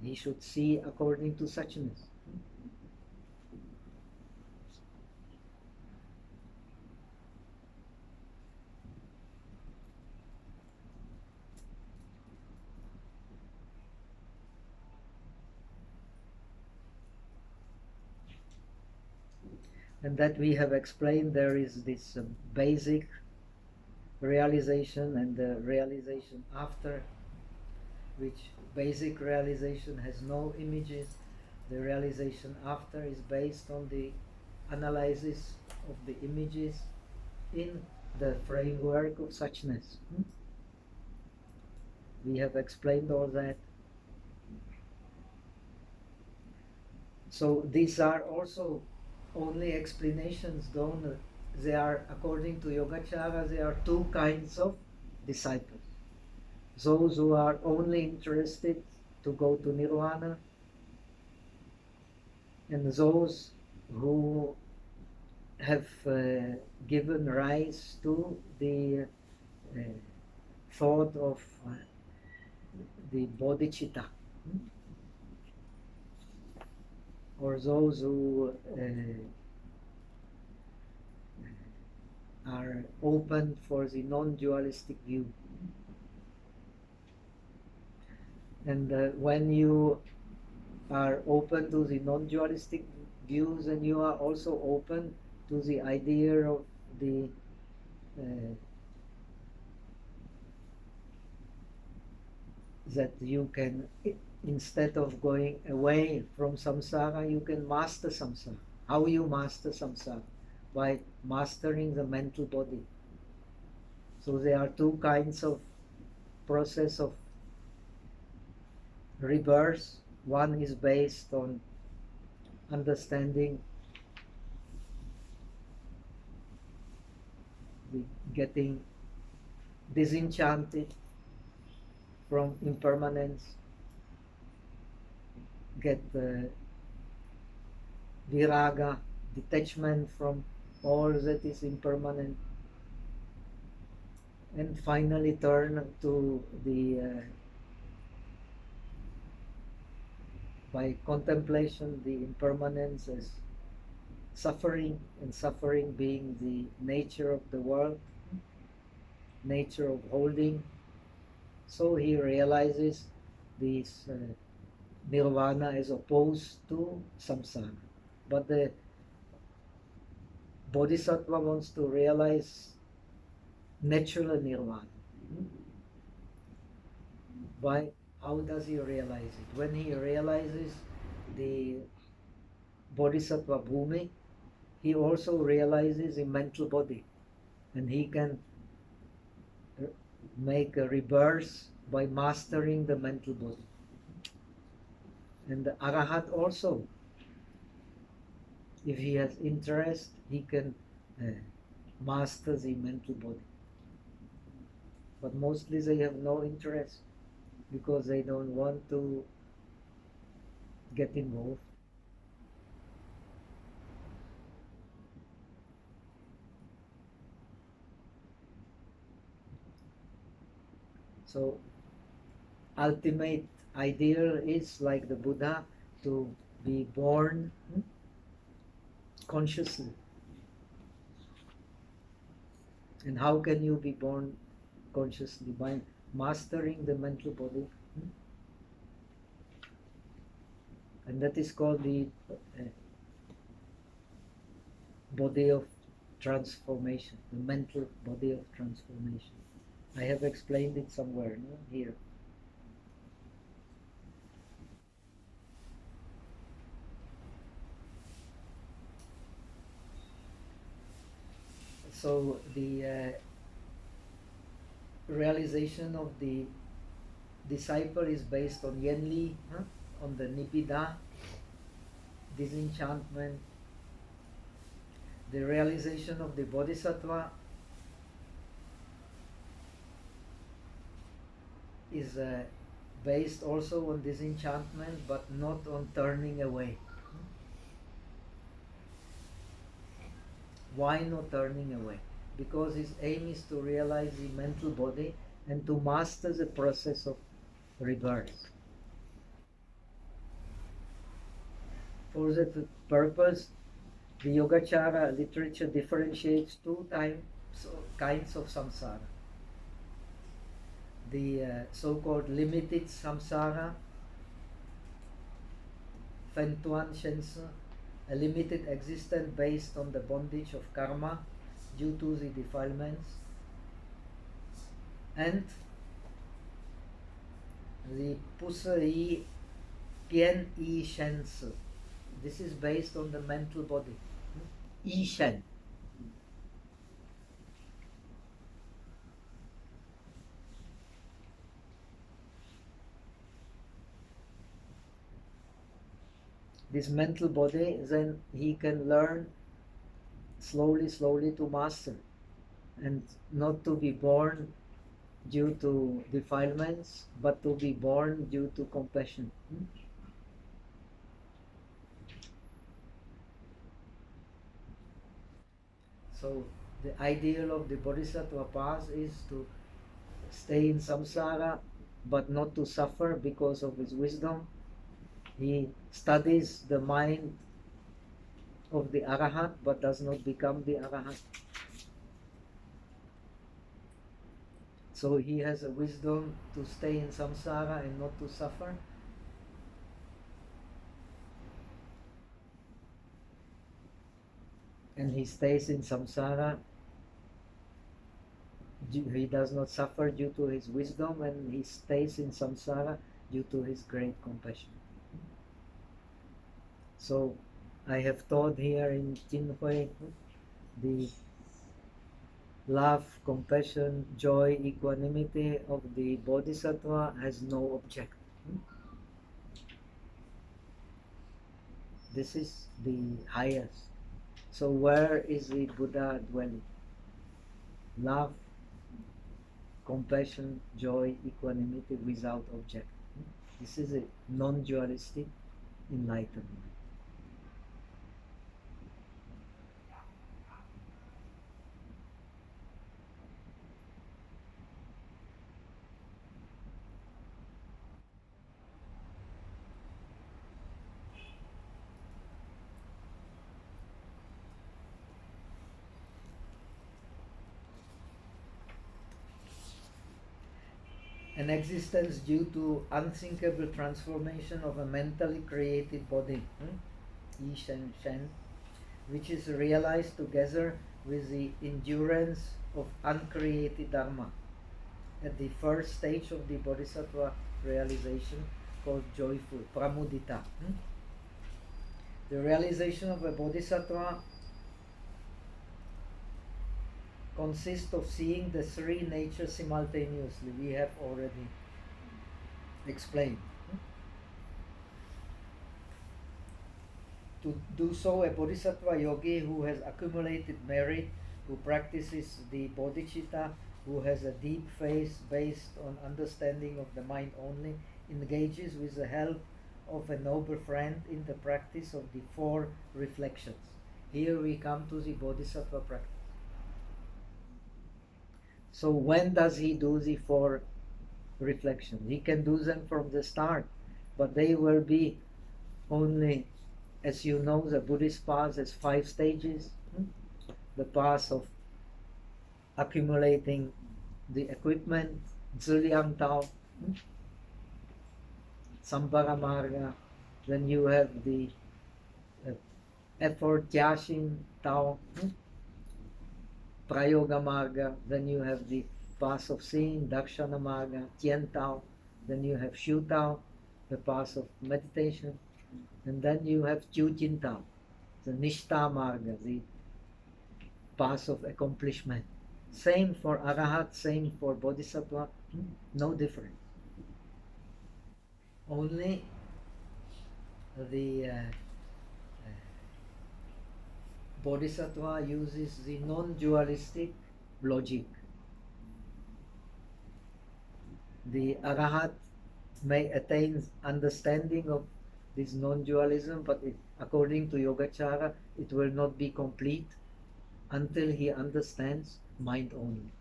He should see according to suchness. And that we have explained, there is this basic realization and the realization after, which basic realization has no images. The realization after is based on the analysis of the images in the framework of suchness. We have explained all that. So these are also only explanations, don't they? Are, according to Yogacara, there are two kinds of disciples. Those who are only interested to go to Nirvana, and those who have given rise to the thought of the bodhicitta, or those who are open for the non-dualistic view. And when you are open to the non-dualistic views, and you are also open to the idea of the that you can, instead of going away from samsara, you can master samsara. How you master samsara? By mastering the mental body. So there are two kinds of process of rebirth. One is based on understanding the getting disenchanted from impermanence, get the viraga, detachment from all that is impermanent, and finally turn to the by contemplation the impermanence as suffering, and suffering being the nature of the world, nature of holding. So he realizes this nirvana as opposed to samsara. But the bodhisattva wants to realize natural nirvana. By how does he realize it? When he realizes the bodhisattva bhumi, he also realizes the mental body, and he can make a rebirth by mastering the mental body. And the arahat also, if he has interest, he can master the mental body. But mostly they have no interest because they don't want to get involved. So ultimate ideal is, like the Buddha, to be born consciously. And how can you be born consciously? By mastering the mental body. And that is called the body of transformation, the mental body of transformation. I have explained it somewhere, no? Here. So the realization of the disciple is based on Yenli, on the Nibbida, disenchantment. The realization of the bodhisattva is based also on disenchantment, but not on turning away. Why not turning away? Because his aim is to realize the mental body and to master the process of rebirth. For that purpose, the Yogacara literature differentiates two kinds of samsara. The so-called limited samsara, Fentuan Shense, a limited existence based on the bondage of karma due to the defilements, and the Pusai Pian Yi Shense. This is based on the mental body. Yi Shen. This mental body, then he can learn slowly to master, and not to be born due to defilements, but to be born due to compassion. So the ideal of the Bodhisattva path is to stay in samsara, but not to suffer because of his wisdom. He studies the mind of the Arahat, but does not become the Arahat. So he has a wisdom to stay in samsara and not to suffer. And he stays in samsara. He does not suffer due to his wisdom, and he stays in samsara due to his great compassion. So I have taught here in Jinhui the love, compassion, joy, equanimity of the Bodhisattva has no object. This is the highest. So where is the Buddha dwelling? Love, compassion, joy, equanimity without object. This is a non-dualistic enlightenment. An existence due to unthinkable transformation of a mentally created body, Yi Shen Shen, which is realized together with the endurance of uncreated Dharma at the first stage of the Bodhisattva realization, called joyful, pramudita. The realization of a Bodhisattva consists of seeing the three natures simultaneously. We have already explained. To do so, a Bodhisattva yogi who has accumulated merit, who practices the bodhicitta, who has a deep faith based on understanding of the mind only, engages with the help of a noble friend in the practice of the four reflections. Here we come to the Bodhisattva practice. So when does he do the four reflections? He can do them from the start, but they will be only, as you know, the Buddhist path has 5 stages. The path of accumulating the equipment, Ziliang Tao, Sambhara Marga. Then you have the effort Gyashin Tao, Prayoga Marga. Then you have the path of seeing, Dakshana Marga, Tien Tao. Then you have Shu Tao, the path of meditation. And then you have Jujin Tao, the Nishta Marga, the path of accomplishment. Same for Arahat, same for Bodhisattva, no difference. Only the Bodhisattva uses the non-dualistic logic. The Arahat may attain understanding of this non-dualism, but according to Yogacara, it will not be complete until he understands mind only.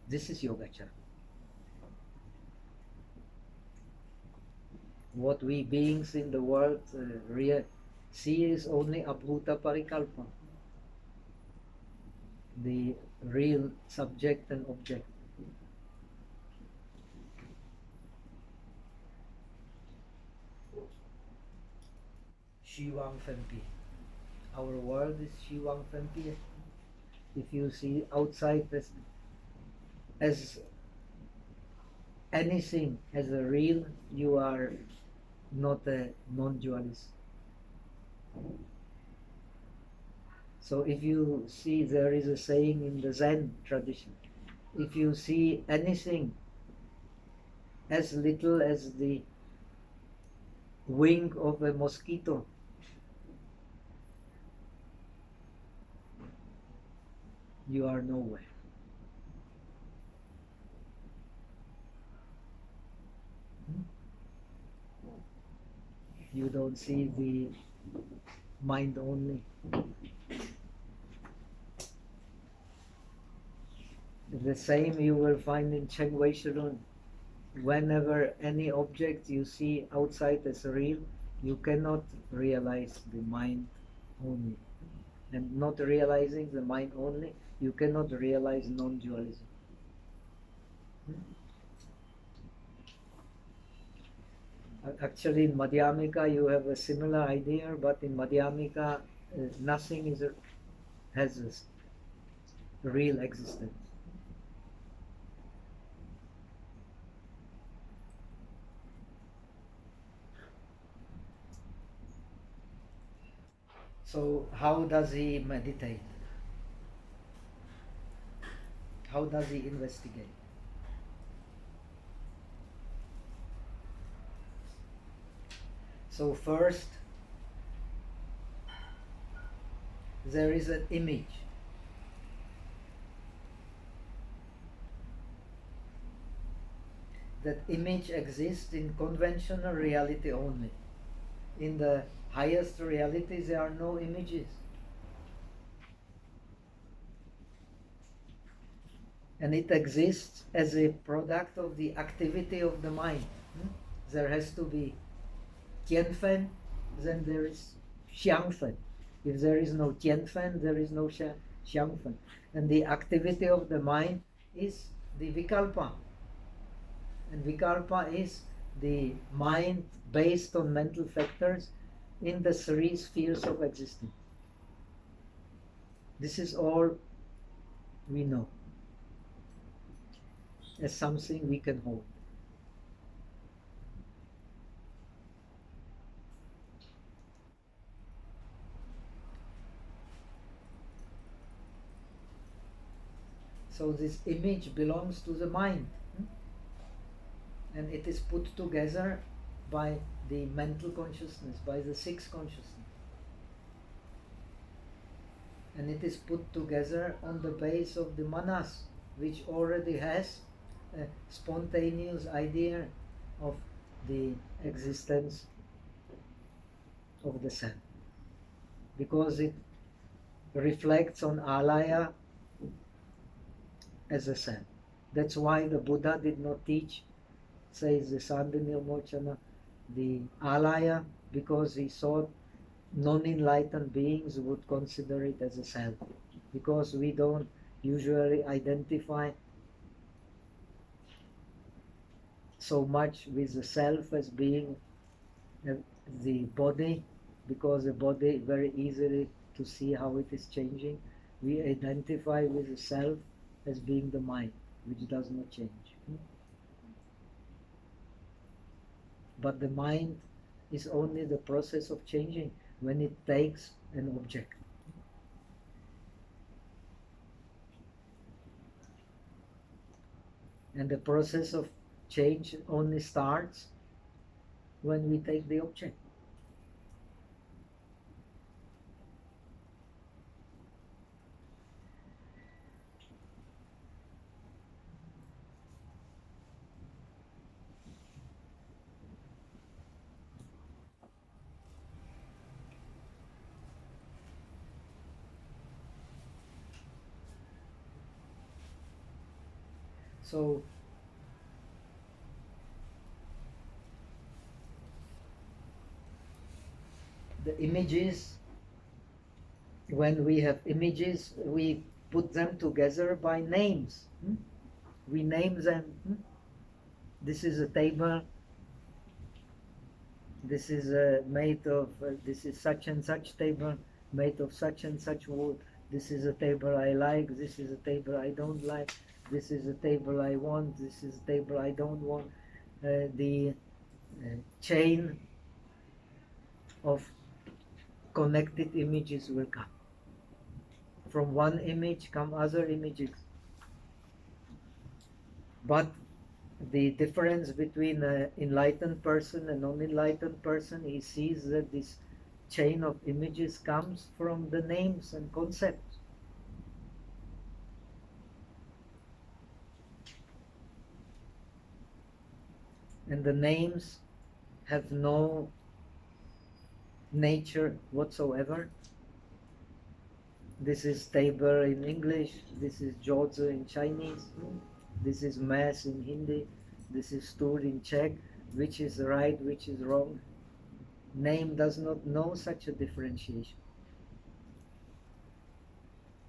This is Yogacara. What we beings in the world see is only abhuta parikalpa, the real subject and object. Shiwang Fempi. Our world is Shiwang Fempi. If you see outside this as anything as a real, you are not a non-dualist. So if you see, there is a saying in the Zen tradition, if you see anything as little as the wing of a mosquito, you are nowhere. You don't see the mind only. The same you will find in Cheng Wei Shirun. Whenever any object you see outside as real, you cannot realize the mind only. And not realizing the mind only, you cannot realize non-dualism. Actually, in Madhyamika you have a similar idea, but in Madhyamika nothing has a real existence. So how does he meditate? How does he investigate? So first, there is an image. That image exists in conventional reality only. In the highest reality, there are no images. And it exists as a product of the activity of the mind. There has to be Tianfen, then there is Xiangfen. If there is no Tianfen, there is no Xiangfen. And the activity of the mind is the Vikalpa. And Vikalpa is the mind based on mental factors in the three spheres of existence. This is all we know as something we can hold. So this image belongs to the mind, and it is put together by the mental consciousness, by the sixth consciousness. And it is put together on the base of the manas, which already has a spontaneous idea of the existence of the self, because it reflects on alaya as a self. That's why the Buddha did not teach, says the Sandhya Mochana, the alaya, because he thought non-enlightened beings would consider it as a self, because we don't usually identify so much with the self as being the body, because the body very easily to see how it is changing. We identify with the self as being the mind, which does not change. But the mind is only the process of changing when it takes an object. And the process of change only starts when we take the object. So images, when we have images, we put them together by names. We name them. This is a table. This is made of, this is such and such table, made of such and such wood. This is a table I like, this is a table I don't like, this is a table I want, this is a table I don't want. The chain of connected images will come. From one image come other images. But the difference between an enlightened person and non-enlightened person, he sees that this chain of images comes from the names and concepts. And the names have no nature whatsoever. This is table in English, this is Jozi in Chinese, this is mass in Hindi, this is stool in Czech, which is right, which is wrong. Name does not know such a differentiation.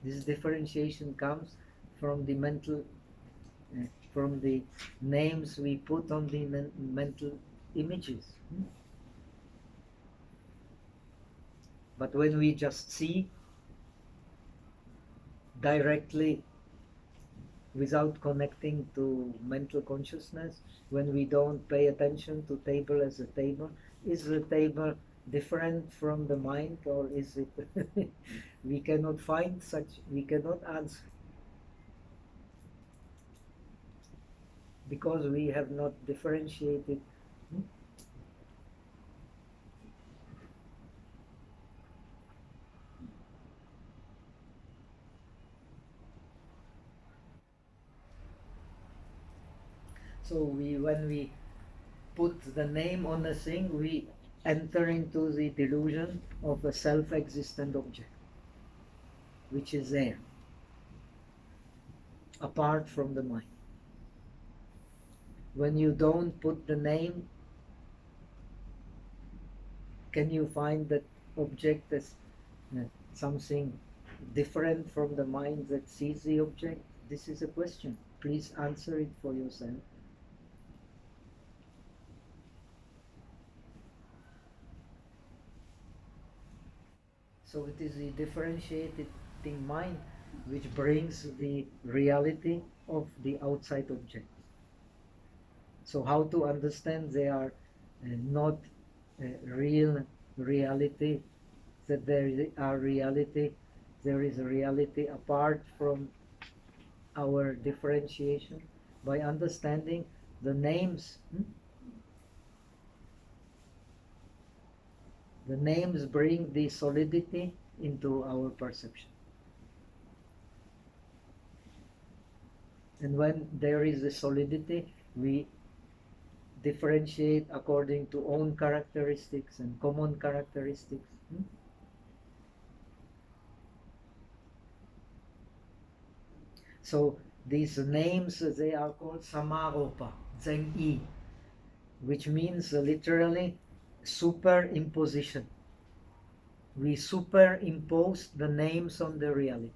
This differentiation comes from the mental, from the names we put on the mental images. But when we just see directly without connecting to mental consciousness, when we don't pay attention to table as a table, is the table different from the mind, or is it we cannot find such, we cannot answer, because we have not differentiated. So when we put the name on a thing, we enter into the delusion of a self-existent object, which is there, apart from the mind. When you don't put the name, can you find that object as something different from the mind that sees the object? This is a question. Please answer it for yourself. So it is the differentiating mind which brings the reality of the outside object. So how to understand they are not real reality, that there are reality, there is a reality apart from our differentiation, by understanding the names. The names bring the solidity into our perception. And when there is a solidity, we differentiate according to own characteristics and common characteristics. So these names, they are called samaropa, zeng-yi, which means literally superimposition. We superimpose the names on the reality.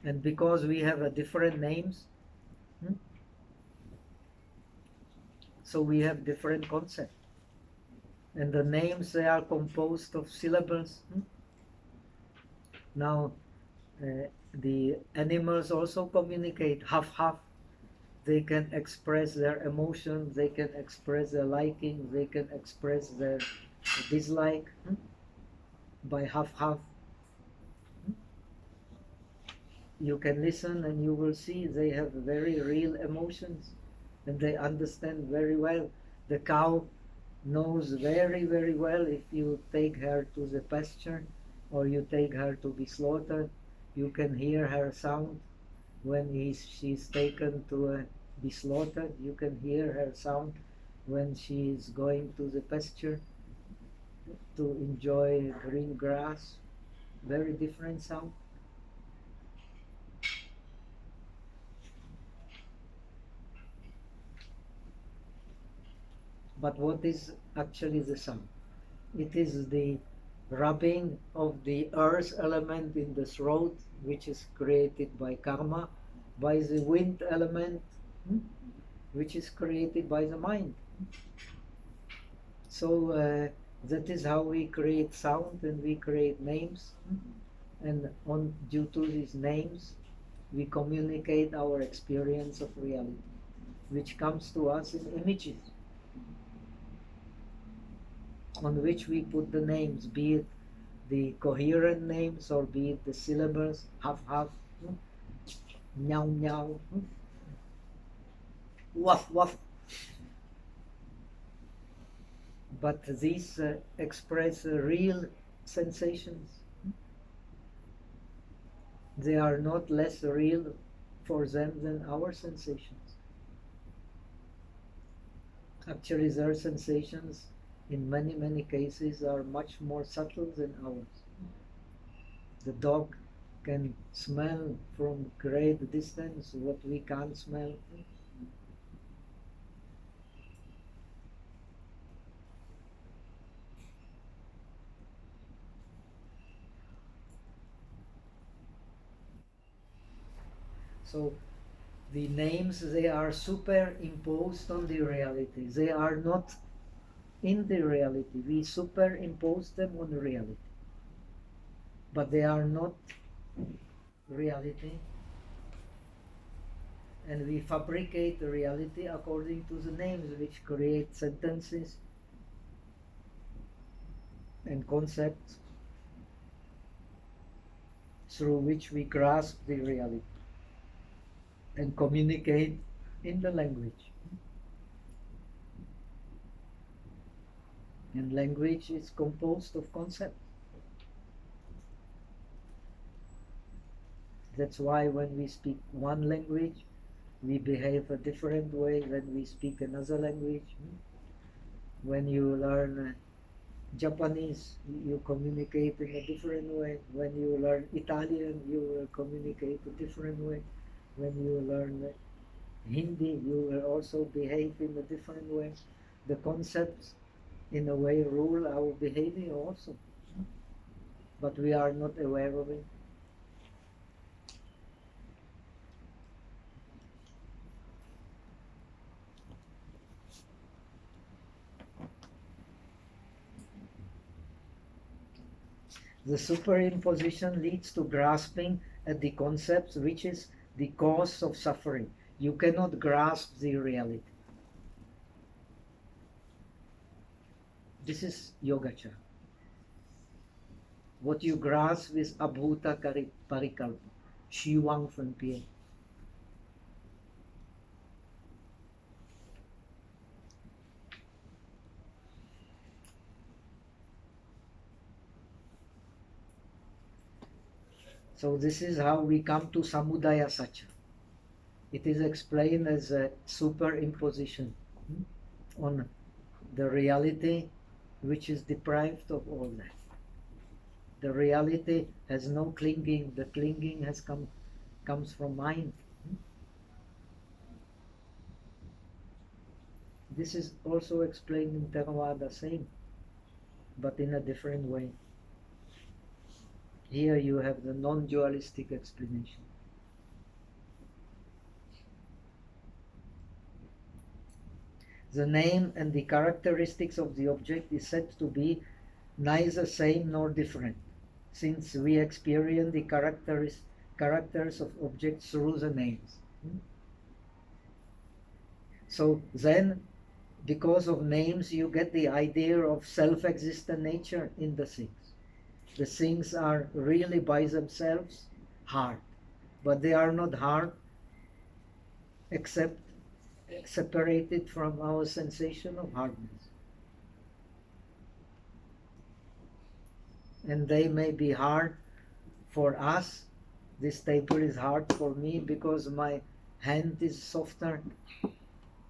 And because we have a different names, so we have different concepts. And the names, they are composed of syllables. Now, the animals also communicate half-half. They can express their emotions, they can express their liking, they can express their dislike by half-half. You can listen and you will see they have very real emotions and they understand very well. The cow knows very, very well if you take her to the pasture or you take her to be slaughtered. You can hear her sound when she's taken to be slaughtered. You can hear her sound when she is going to the pasture to enjoy green grass. Very different sound. But what is actually the sound? It is the rubbing of the earth element in the throat, which is created by karma, by the wind element, which is created by the mind. So that is how we create sound and we create names. And due to these names, we communicate our experience of reality, which comes to us in images, on which we put the names, be it the coherent names or be it the syllables, half half, meow meow, woof woof. But these express real sensations. They are not less real for them than our sensations. Actually, their sensations in many cases are much more subtle than ours. The dog can smell from great distance what we can't smell. So the names, they are superimposed on the reality. They are not in the reality. We superimpose them on the reality. But they are not reality. And we fabricate the reality according to the names, which create sentences and concepts through which we grasp the reality and communicate in the language. And language is composed of concepts. That's why when we speak one language, we behave a different way when we speak another language. When you learn Japanese, you communicate in a different way. When you learn Italian, you will communicate a different way. When you learn Hindi, you will also behave in a different way. The concepts, in a way, rule our behavior also. But we are not aware of it. The superimposition leads to grasping at the concepts, which is the cause of suffering. You cannot grasp the reality. This is yogacara. What you grasp is abhuta parikalpa, shiwang fenpie. So this is how we come to samudaya satcha. It is explained as a superimposition on the reality which is deprived of all that. The reality has no clinging. The clinging has comes from mind. This is also explained in Theravada same, but in a different way. Here you have the non-dualistic explanation. The name and the characteristics of the object is said to be neither same nor different, since we experience the characters of objects through the names. So then, because of names, you get the idea of self-existent nature in the things. The things are really by themselves hard, but they are not hard except separated from our sensation of hardness. And they may be hard for us. This table is hard for me because my hand is softer,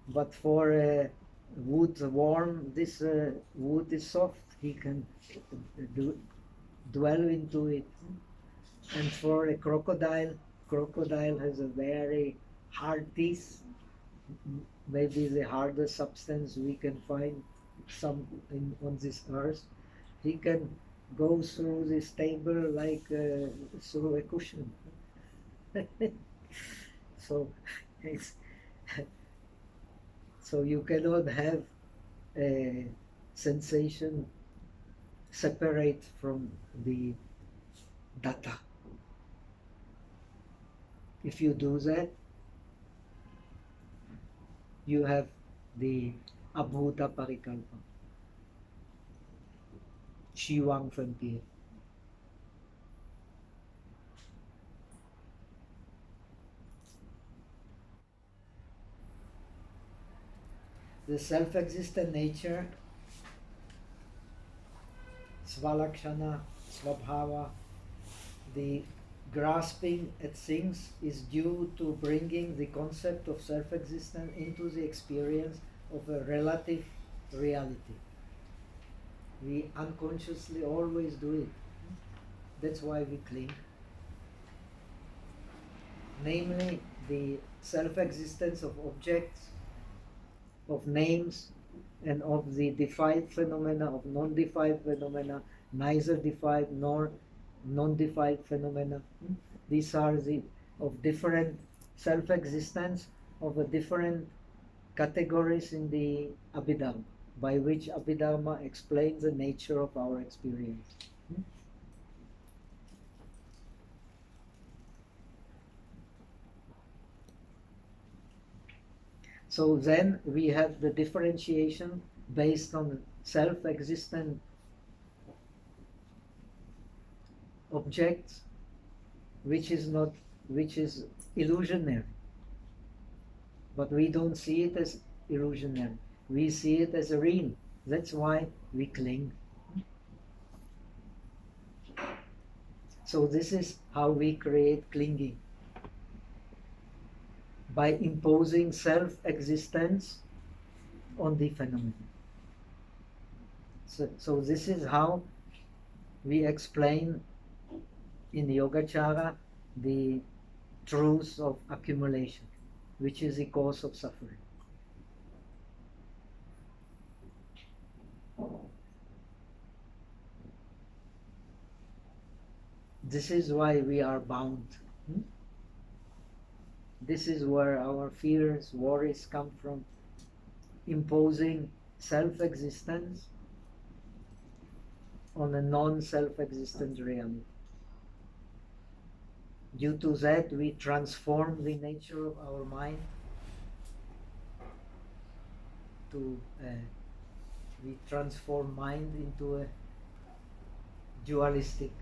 but for wood warm, this wood is soft. He can dwell into it. And for a crocodile has a very hard teeth, maybe the hardest substance we can find on this earth. He can goes through this table like through a cushion. So it's so you cannot have a sensation separate from the data. If you do that, you have the Abhuta Parikalpa, Shivang frontier. The self-existent nature, Svalakshana, Svabhava, the grasping at things is due to bringing the concept of self-existence into the experience of a relative reality. We unconsciously always do it. That's why we cling. Namely, the self-existence of objects, of names, and of the defiled phenomena, of non-defiled phenomena, neither defiled nor non-defiled phenomena. These are the of different self-existence of a different categories in the Abhidharma, by which Abhidharma explains the nature of our experience. So then we have the differentiation based on self-existent objects, which is illusionary. But we don't see it as illusionary. We see it as real. That's why we cling. So this is how we create clinging. By imposing self-existence on the phenomenon. So this is how we explain in Yogacara the truth of accumulation, which is the cause of suffering. This is why we are bound. This is where our fears, worries come from, imposing self-existence on a non-self-existent reality. Due to that, we transform the nature of our mind to, we transform mind into a dualistic.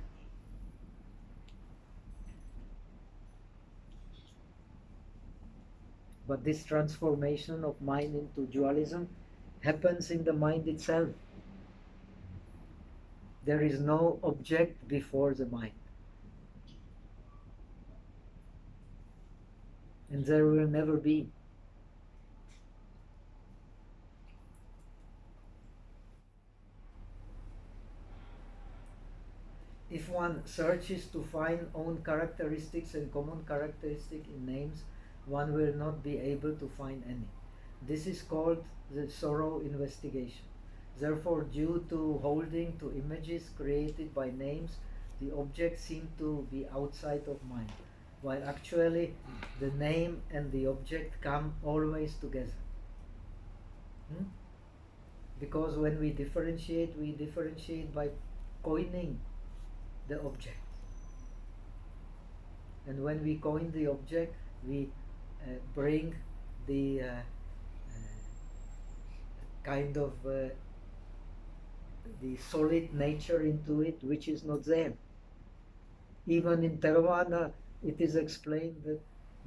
But this transformation of mind into dualism happens in the mind itself. There is no object before the mind. And there will never be. If one searches to find own characteristics and common characteristics in names, one will not be able to find any. This is called the thorough investigation. Therefore, due to holding to images created by names, the objects seem to be outside of mind, while actually the name and the object come always together. Because when we differentiate by coining the object. And when we coin the object, we bring the kind of the solid nature into it, which is not there. Even in Theravada, it is explained that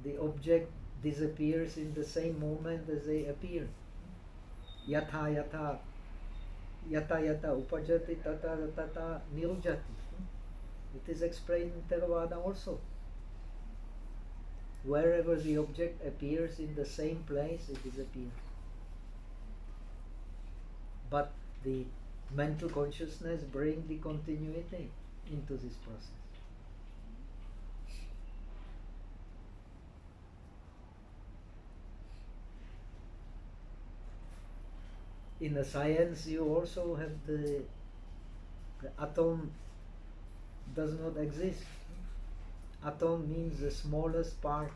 the object disappears in the same moment as they appear. Yatha yatha, yata yata upajati tata tata nirujati. It is explained in Theravada also. Wherever the object appears in the same place, it disappears. But the mental consciousness brings the continuity into this process. In the science, you also have the The atom does not exist. Atom means the smallest part.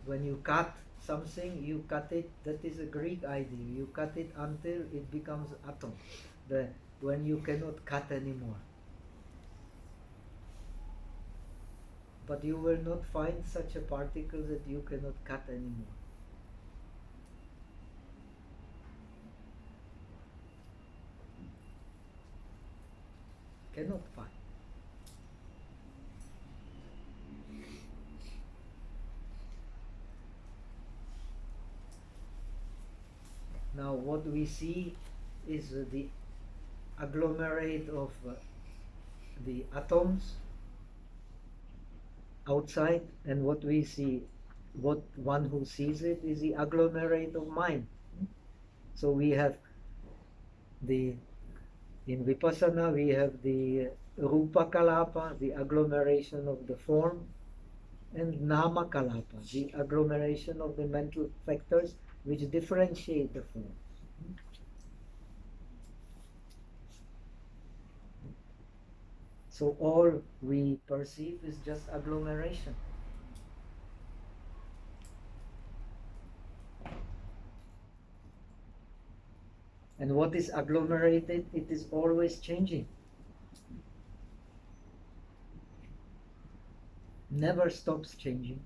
When you cut something, you cut it, that is a Greek idea. You cut it until it becomes atom. When you cannot cut anymore. But you will not find such a particle that you cannot cut anymore. Cannot find. Now what we see is the agglomerate of the atoms outside, and what we see, what one who sees it is the agglomerate of mind. So we have in Vipassana we have the Rupa Kalapa, the agglomeration of the form, and Nama Kalapa, the agglomeration of the mental factors which differentiate the form. So all we perceive is just agglomeration. And what is agglomerated, it is always changing. Never stops changing.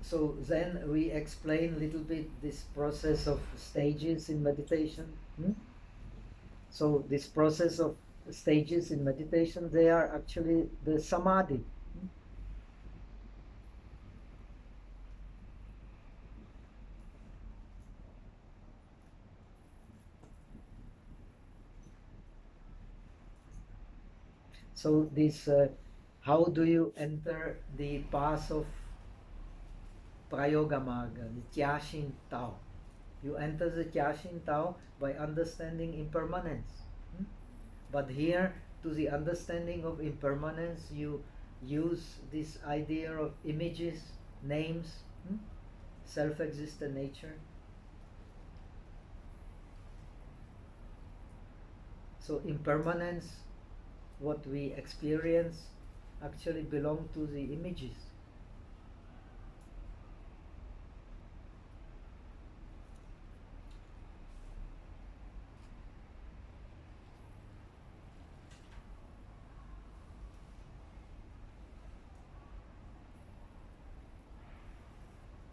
So then we explain a little bit this process of stages in meditation. So this process of stages in meditation, they are actually the samadhi. So this, how do you enter the path of Prayoga Marga, the Tyashin Tao? You enter the Tyashin Tao by understanding impermanence. But here, to the understanding of impermanence, you use this idea of images, names, self-existent nature. So impermanence, what we experience, actually belong to the images.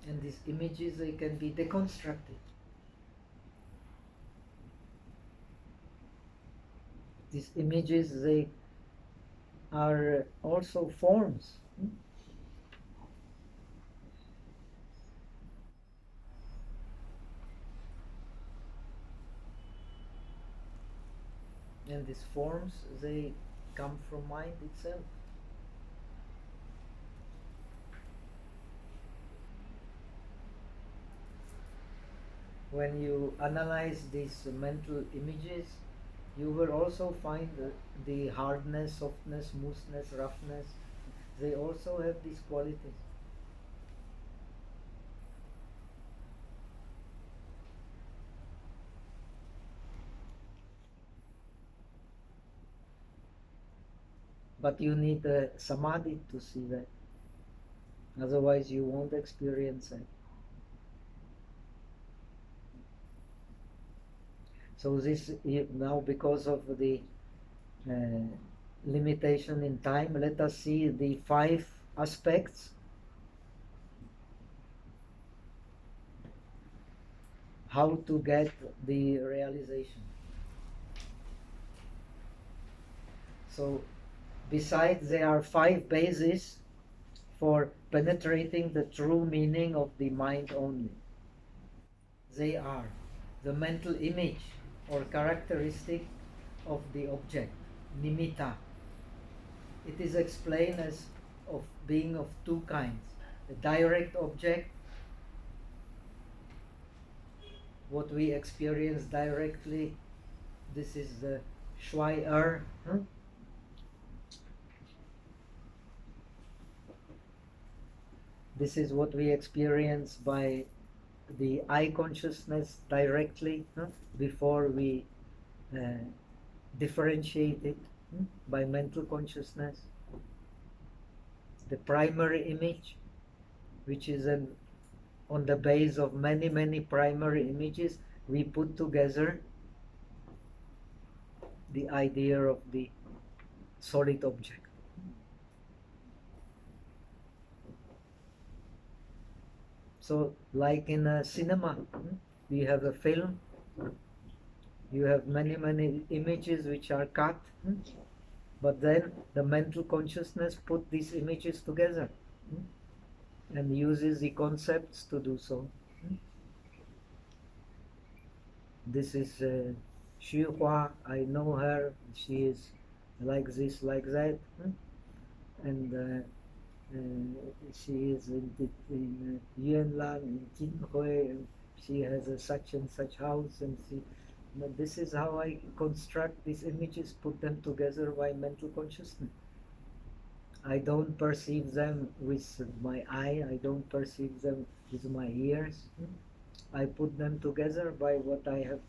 And these images, they can be deconstructed. These images, they are also forms. And these forms, they come from mind itself. When you analyze these mental images, you will also find the hardness, softness, smoothness, roughness. They also have these qualities. But you need a samadhi to see that. Otherwise you won't experience it. So this, now because of the limitation in time, let us see the 5 aspects how to get the realization. So besides, there are 5 bases for penetrating the true meaning of the mind only. They are the mental image or characteristic of the object, nimitta. It is explained as of being of 2 kinds. The direct object, what we experience directly This is the Shui Er. This is what we experience by the eye consciousness directly before we differentiate it by mental consciousness. The primary image, which is on the base of many primary images, we put together the idea of the solid object. So, like in a cinema, you have a film, you have many images which are cut, but then the mental consciousness put these images together and uses the concepts to do so. This is Xu Hua, I know her, she is like this, like that, and she is in Yuanlang, in Jinhui, and she has a such and such house, and this is how I construct these images, put them together by mental consciousness. I don't perceive them with my eye, I don't perceive them with my ears. I put them together by what I have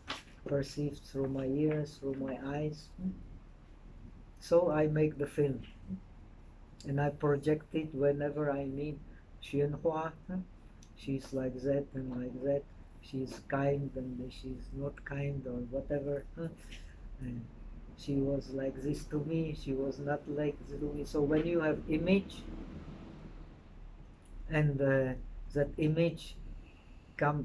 perceived through my ears, through my eyes. So I make the film. And I project it whenever I meet Xianhua. She's like that and like that. She's kind and she's not kind or whatever. And she was like this to me, she was not like this to me. So when you have image, and that image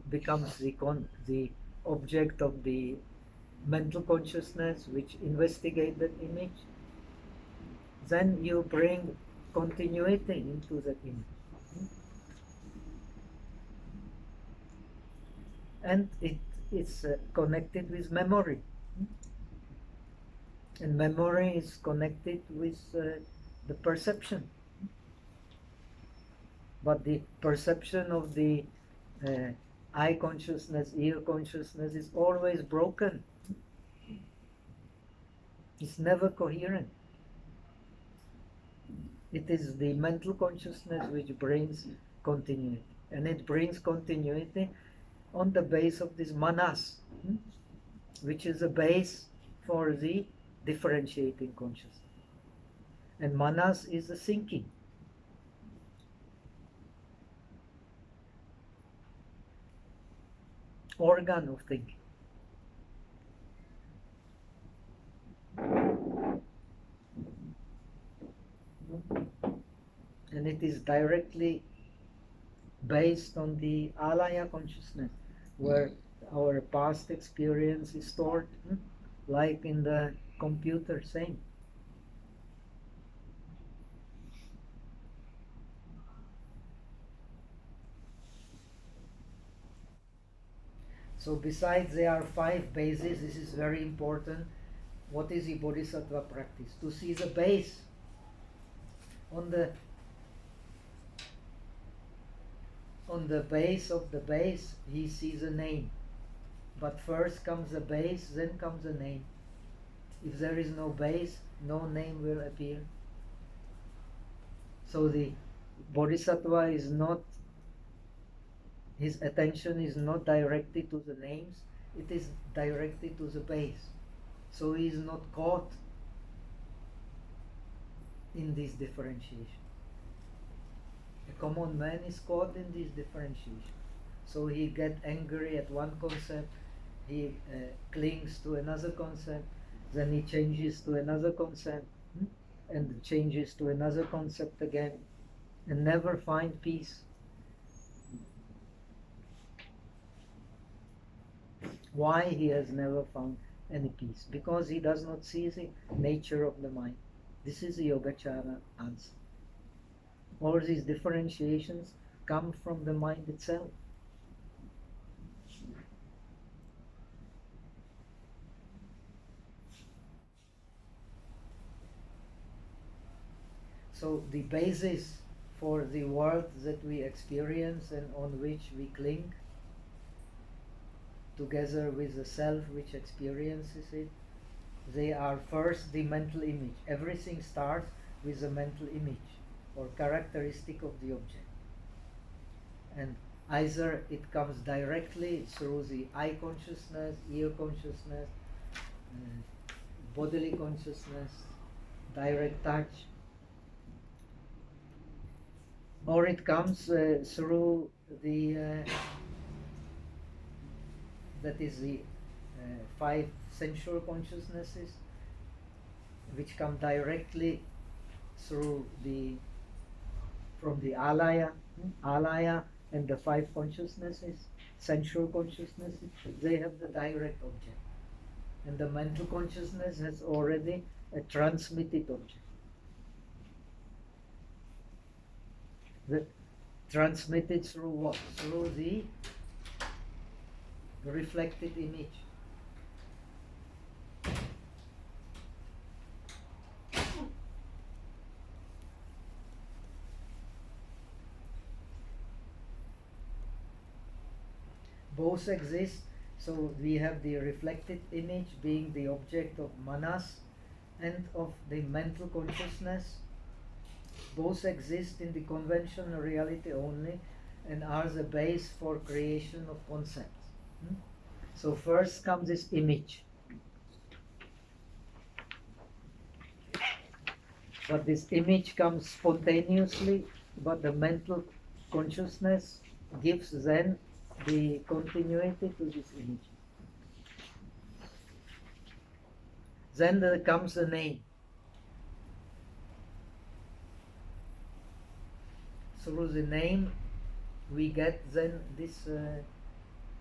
becomes the object of the mental consciousness which investigates that image, then you bring continuity into that image. And it's connected with memory. And memory is connected with the perception. But the perception of the eye consciousness, ear consciousness is always broken. It's never coherent. It is the mental consciousness which brings continuity. And it brings continuity on the base of this manas, which is a base for the differentiating consciousness. And manas is the thinking. Organ of thinking. And it is directly based on the alaya consciousness, where our past experience is stored, like in the computer, same. So besides there are 5 bases, this is very important. What is the Bodhisattva practice? To see the base. On the base of the base, he sees a name. But first comes the base, then comes the name. If there is no base, no name will appear. So the Bodhisattva is not, his attention is not directed to the names, it is directed to the base. So he is not caught in this differentiation. A common man is caught in this differentiation. So he gets angry at one concept, he clings to another concept, then he changes to another concept, and changes to another concept again, and never find peace. Why he has never found any peace? Because he does not see the nature of the mind. This is the Yogacara answer. All these differentiations come from the mind itself. So the basis for the world that we experience and on which we cling, together with the self which experiences it, they are first the mental image. Everything starts with a mental image or characteristic of the object. And either it comes directly through the eye consciousness, ear consciousness, bodily consciousness, direct touch, or it comes through the that is the 5 sensual consciousnesses, which come directly through from the alaya and the 5 consciousnesses, sensual consciousnesses. They have the direct object, and the mental consciousness has already a transmitted object. The transmitted through what? Through the reflected image. Both exist, so we have the reflected image being the object of manas and of the mental consciousness. Both exist in the conventional reality only and are the base for creation of concepts. So first comes this image. But this image comes spontaneously, but the mental consciousness gives then the continuity to this image. Then there comes the name. Through the name we get then this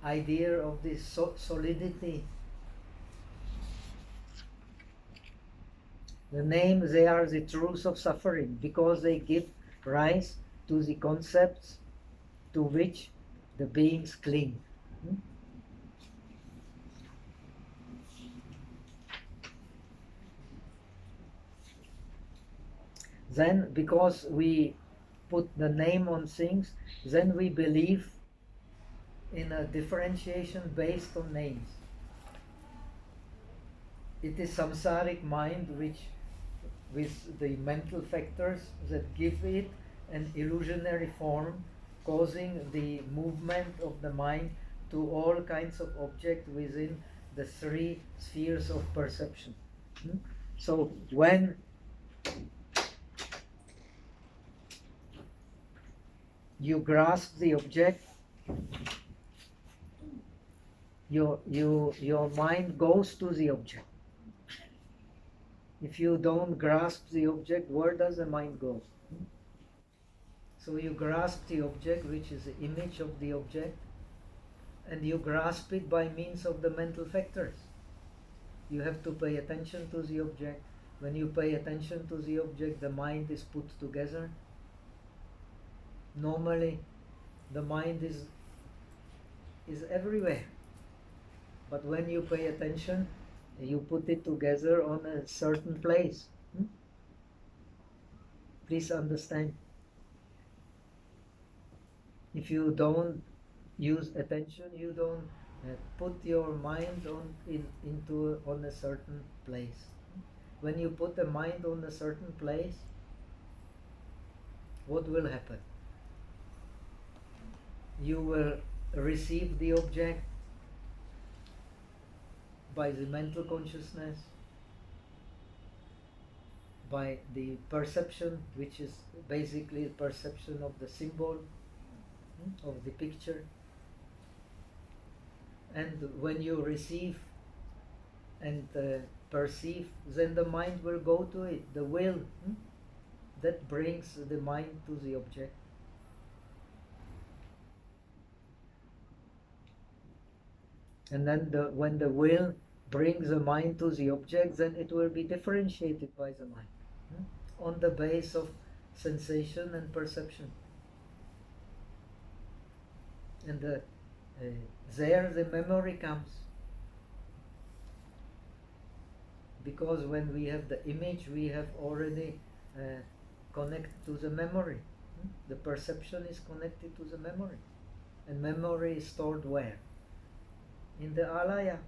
idea of this solidity. The name, they are the truths of suffering because they give rise to the concepts to which the beings cling. Then, because we put the name on things, then we believe in a differentiation based on names. It is samsaric mind which, with the mental factors that give it an illusionary form, causing the movement of the mind to all kinds of objects within the 3 spheres of perception. So when you grasp the object, your mind goes to the object. If you don't grasp the object, where does the mind go? So you grasp the object, which is the image of the object, and you grasp it by means of the mental factors. You have to pay attention to the object. When you pay attention to the object, the mind is put together. Normally, the mind is everywhere. But when you pay attention, you put it together on a certain place. Please understand. If you don't use attention, you don't put your mind on a certain place. When you put the mind on a certain place, what will happen? You will receive the object by the mental consciousness, by the perception, which is basically perception of the symbol, of the picture. And when you receive and perceive, then the mind will go to it, the will that brings the mind to the object. And then when the will brings the mind to the object, then it will be differentiated by the mind on the base of sensation and perception. And there the memory comes. Because when we have the image, we have already connected to the memory. The perception is connected to the memory. And memory is stored where? In the alaya.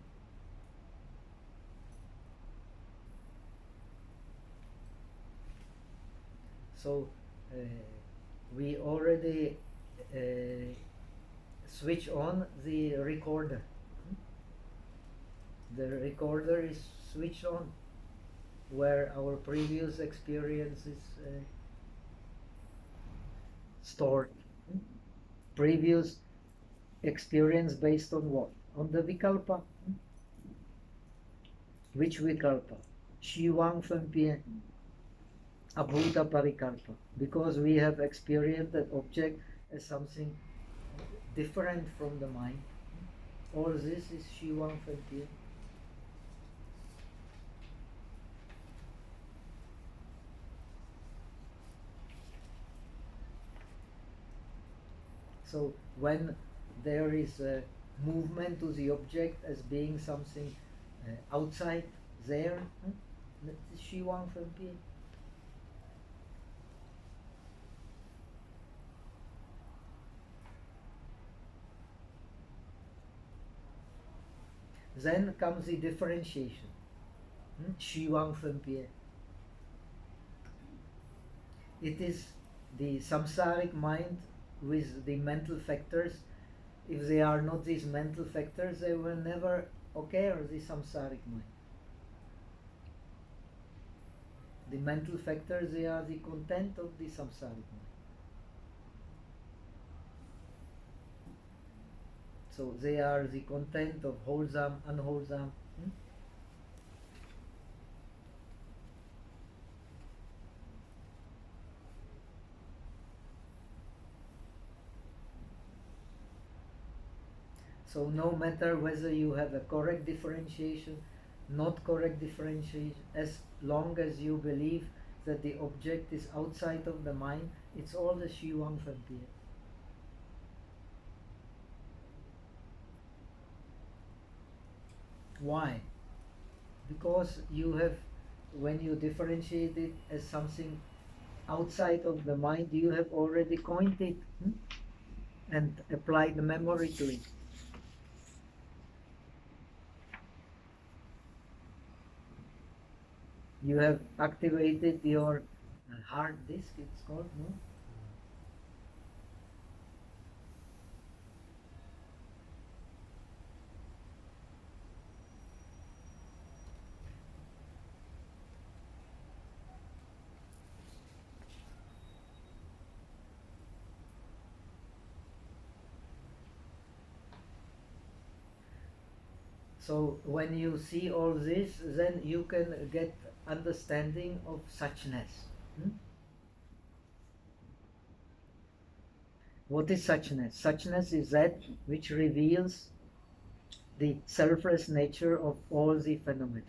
So we already switch on the recorder. The recorder is switched on, where our previous experience is stored. Previous experience based on what? On the vikalpa. Which vikalpa? Shivang Fempien, Abhuta Parikalpa. Because we have experienced that object as something different from the mind. All this is Shivang Fempien. So when there is a movement to the object as being something outside there, that is Shivang Fempien. Then comes the differentiation. Shivang Fempien. It is the samsaric mind with the mental factors. If they are not these mental factors, they will never occur, the samsaric mind. The mental factors, they are the content of the samsaric mind. So they are the content of wholesome, unwholesome. So no matter whether you have a correct differentiation, not correct differentiation, as long as you believe that the object is outside of the mind, it's all the Shivang Fempien. Why? Because you have, when you differentiate it as something outside of the mind, you have already coined it and applied the memory to it. You have activated your hard disk, it's called, no? So when you see all this, then you can get understanding of suchness. What is suchness? Suchness is that which reveals the selfless nature of all the phenomena.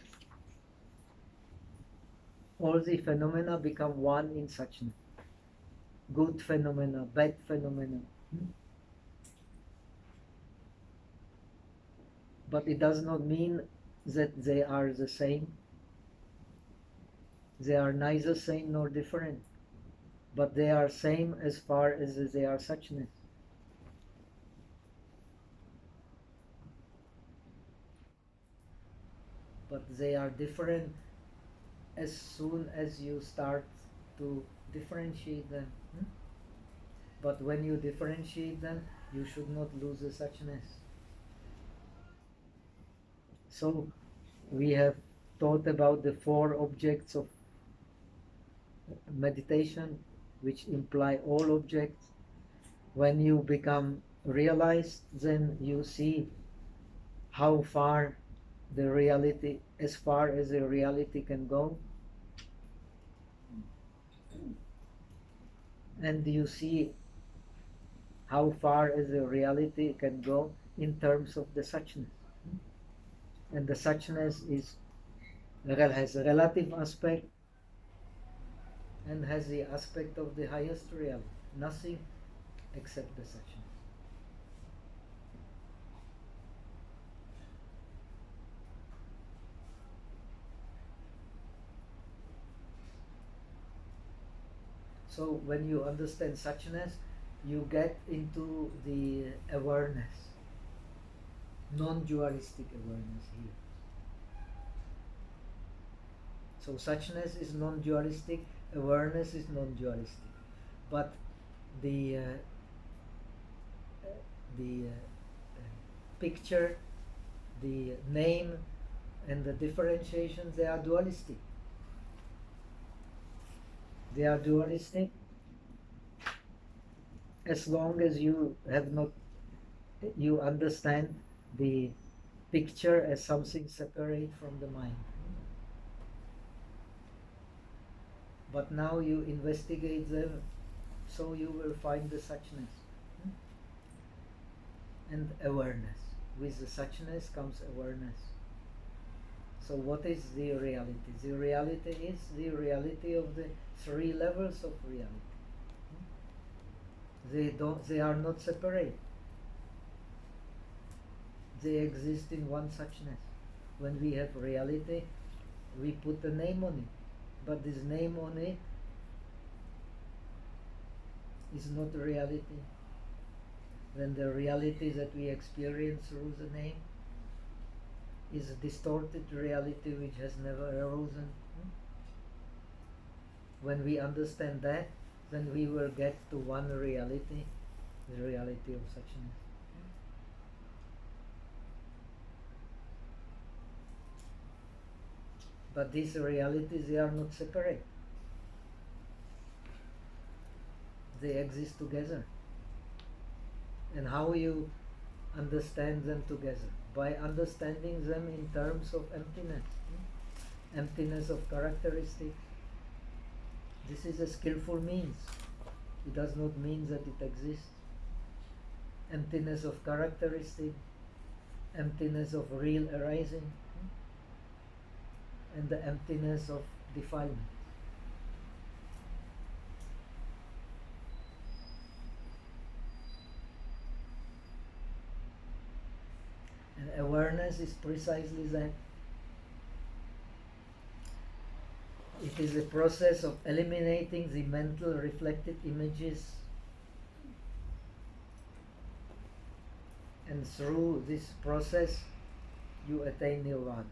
All the phenomena become one in suchness. Good phenomena, bad phenomena. But it does not mean that they are the same. They are neither same nor different, but they are same as far as they are suchness. But they are different as soon as you start to differentiate them. But when you differentiate them, you should not lose the suchness. So we have thought about the four objects of meditation, which imply all objects. When you become realized, then you see how far the reality, as far as the reality can go. And you see how far as the reality can go in terms of the suchness. And the suchness has a relative aspect and has the aspect of the highest reality. Nothing except the suchness. So when you understand suchness, you get into the awareness, non-dualistic awareness here. So suchness is non-dualistic, awareness is non-dualistic. But the picture, the name, and the differentiations, they are dualistic. They are dualistic as long as you understand the picture as something separate from the mind. But now you investigate them, so you will find the suchness and awareness. With the suchness comes awareness. So what is the reality? The reality is the reality of the three levels of reality. They are not separate. They exist in one suchness. When we have reality, we put a name on it. But this name on it is not reality. Then the reality that we experience through the name is a distorted reality which has never arisen. When we understand that, then we will get to one reality, the reality of suchness. But these realities, they are not separate. They exist together. And how you understand them together? By understanding them in terms of emptiness. Emptiness of characteristics. This is a skillful means. It does not mean that it exists. Emptiness of characteristic, emptiness of real arising, and the emptiness of defilement. And awareness is precisely that. It is a process of eliminating the mental reflected images, and through this process you attain nirvana.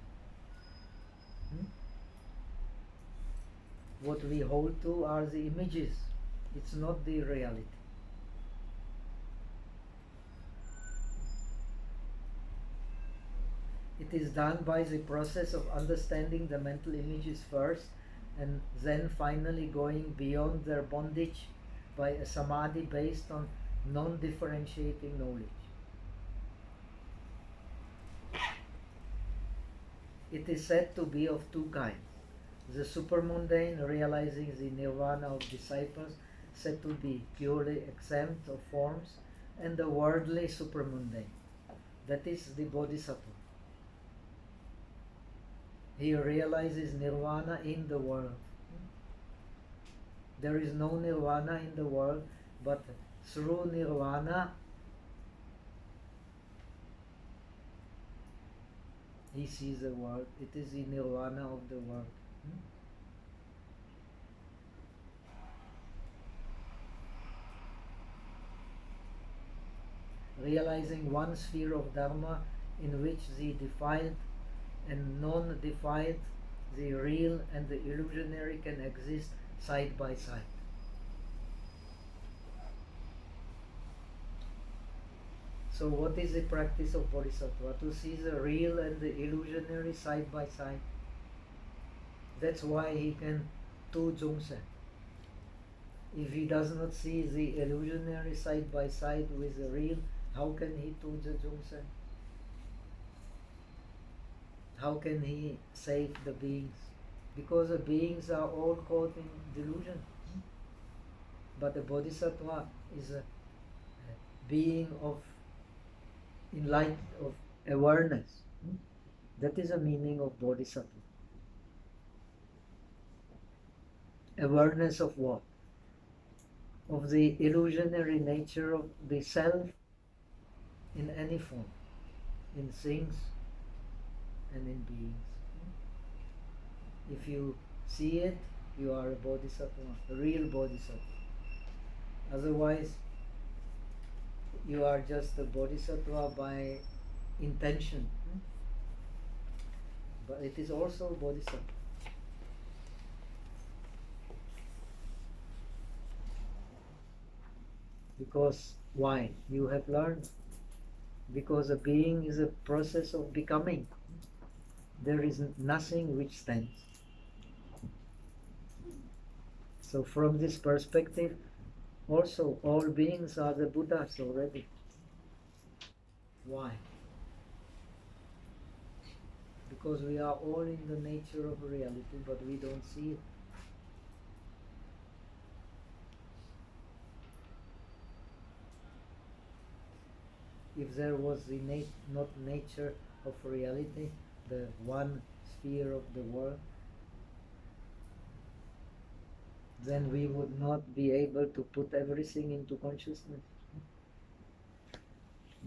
What we hold to are the images, it's not the reality. It is done by the process of understanding the mental images first, and then finally going beyond their bondage by a samadhi based on non-differentiating knowledge. It is said to be of two kinds. The supermundane, realizing the nirvana of disciples, said to be purely exempt of forms, and the worldly supermundane, that is the bodhisattva. He realizes nirvana in the world. There is no nirvana in the world, but through nirvana he sees the world. It is the nirvana of the world. Realizing one sphere of Dharma in which the defiled and non-defiled, the real and the illusionary can exist side by side. So what is the practice of Bodhisattva? To see the real and the illusionary side by side. That's why he can do Zhongsen. If he does not see the illusionary side by side with the real, how can he do the Zhongsen? How can he save the beings? Because the beings are all caught in delusion. But the Bodhisattva is a being of enlightened, of awareness. That is the meaning of Bodhisattva. Awareness of what? Of the illusionary nature of the self in any form, in things and in beings. If you see it, you are a bodhisattva, a real bodhisattva. Otherwise, you are just a bodhisattva by intention. But it is also bodhisattva. Because why? You have learned. Because a being is a process of becoming. There is nothing which stands. So from this perspective, also all beings are the Buddhas already. Why? Because we are all in the nature of reality, but we don't see it. If there was the not nature of reality, the one sphere of the world, then we would not be able to put everything into consciousness.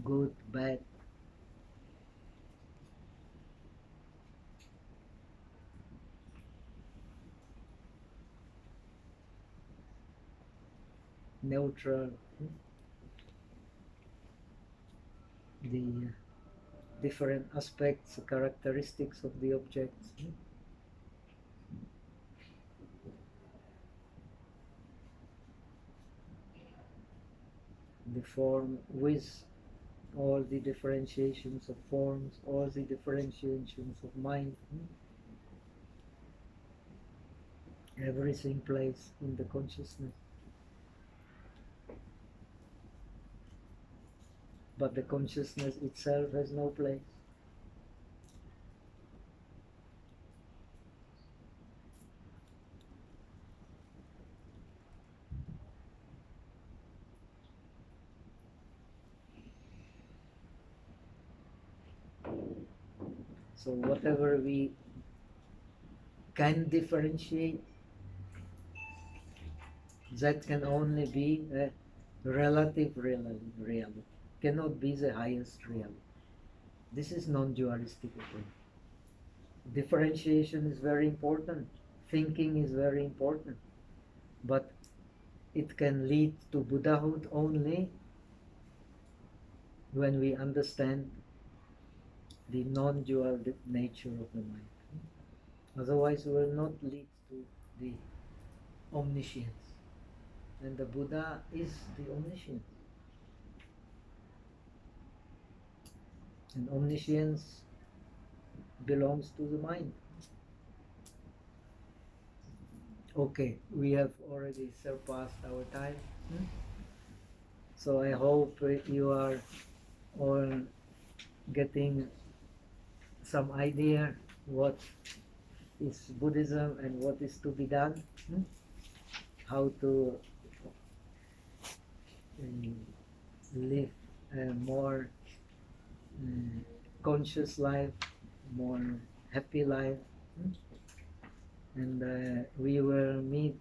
Good, bad. Neutral. The different aspects, characteristics of the objects. The form with all the differentiations of forms, all the differentiations of mind. Everything plays in the consciousness. But the consciousness itself has no place. So whatever we can differentiate, that can only be a relative reality. Cannot be the highest reality. This is non-dualistic approach. Differentiation is very important. Thinking is very important. But it can lead to Buddhahood only when we understand the non-dual nature of the mind. Otherwise, it will not lead to the omniscience. And the Buddha is the omniscience. And omniscience belongs to the mind. Okay, we have already surpassed our time. So I hope you are all getting some idea what is Buddhism and what is to be done, how to live a more conscious life, more happy life, and we will meet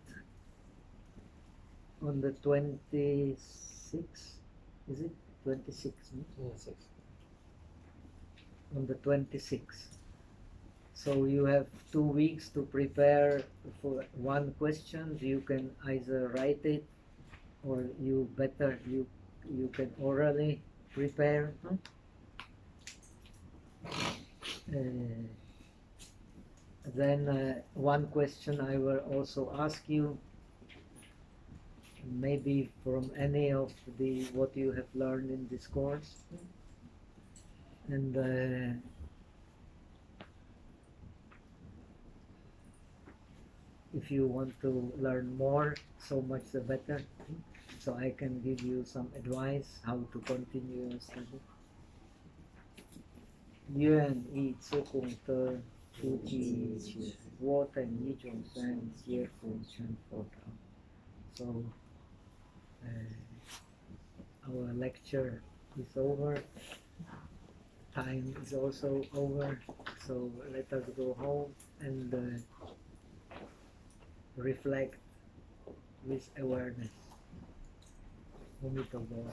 on the 26th, is it? 26th? Yes. On the 26th. So you have 2 weeks to prepare for one question. You can either write it or you can orally prepare. Then one question I will also ask you, maybe from any of the what you have learned in this course, and if you want to learn more, so much the better. So I can give you some advice how to continue your study. 愿以自功德普济一切，我等一众生皆复成佛道。So our lecture is over. Time is also over. So let us go home and reflect with awareness. 阿弥陀佛。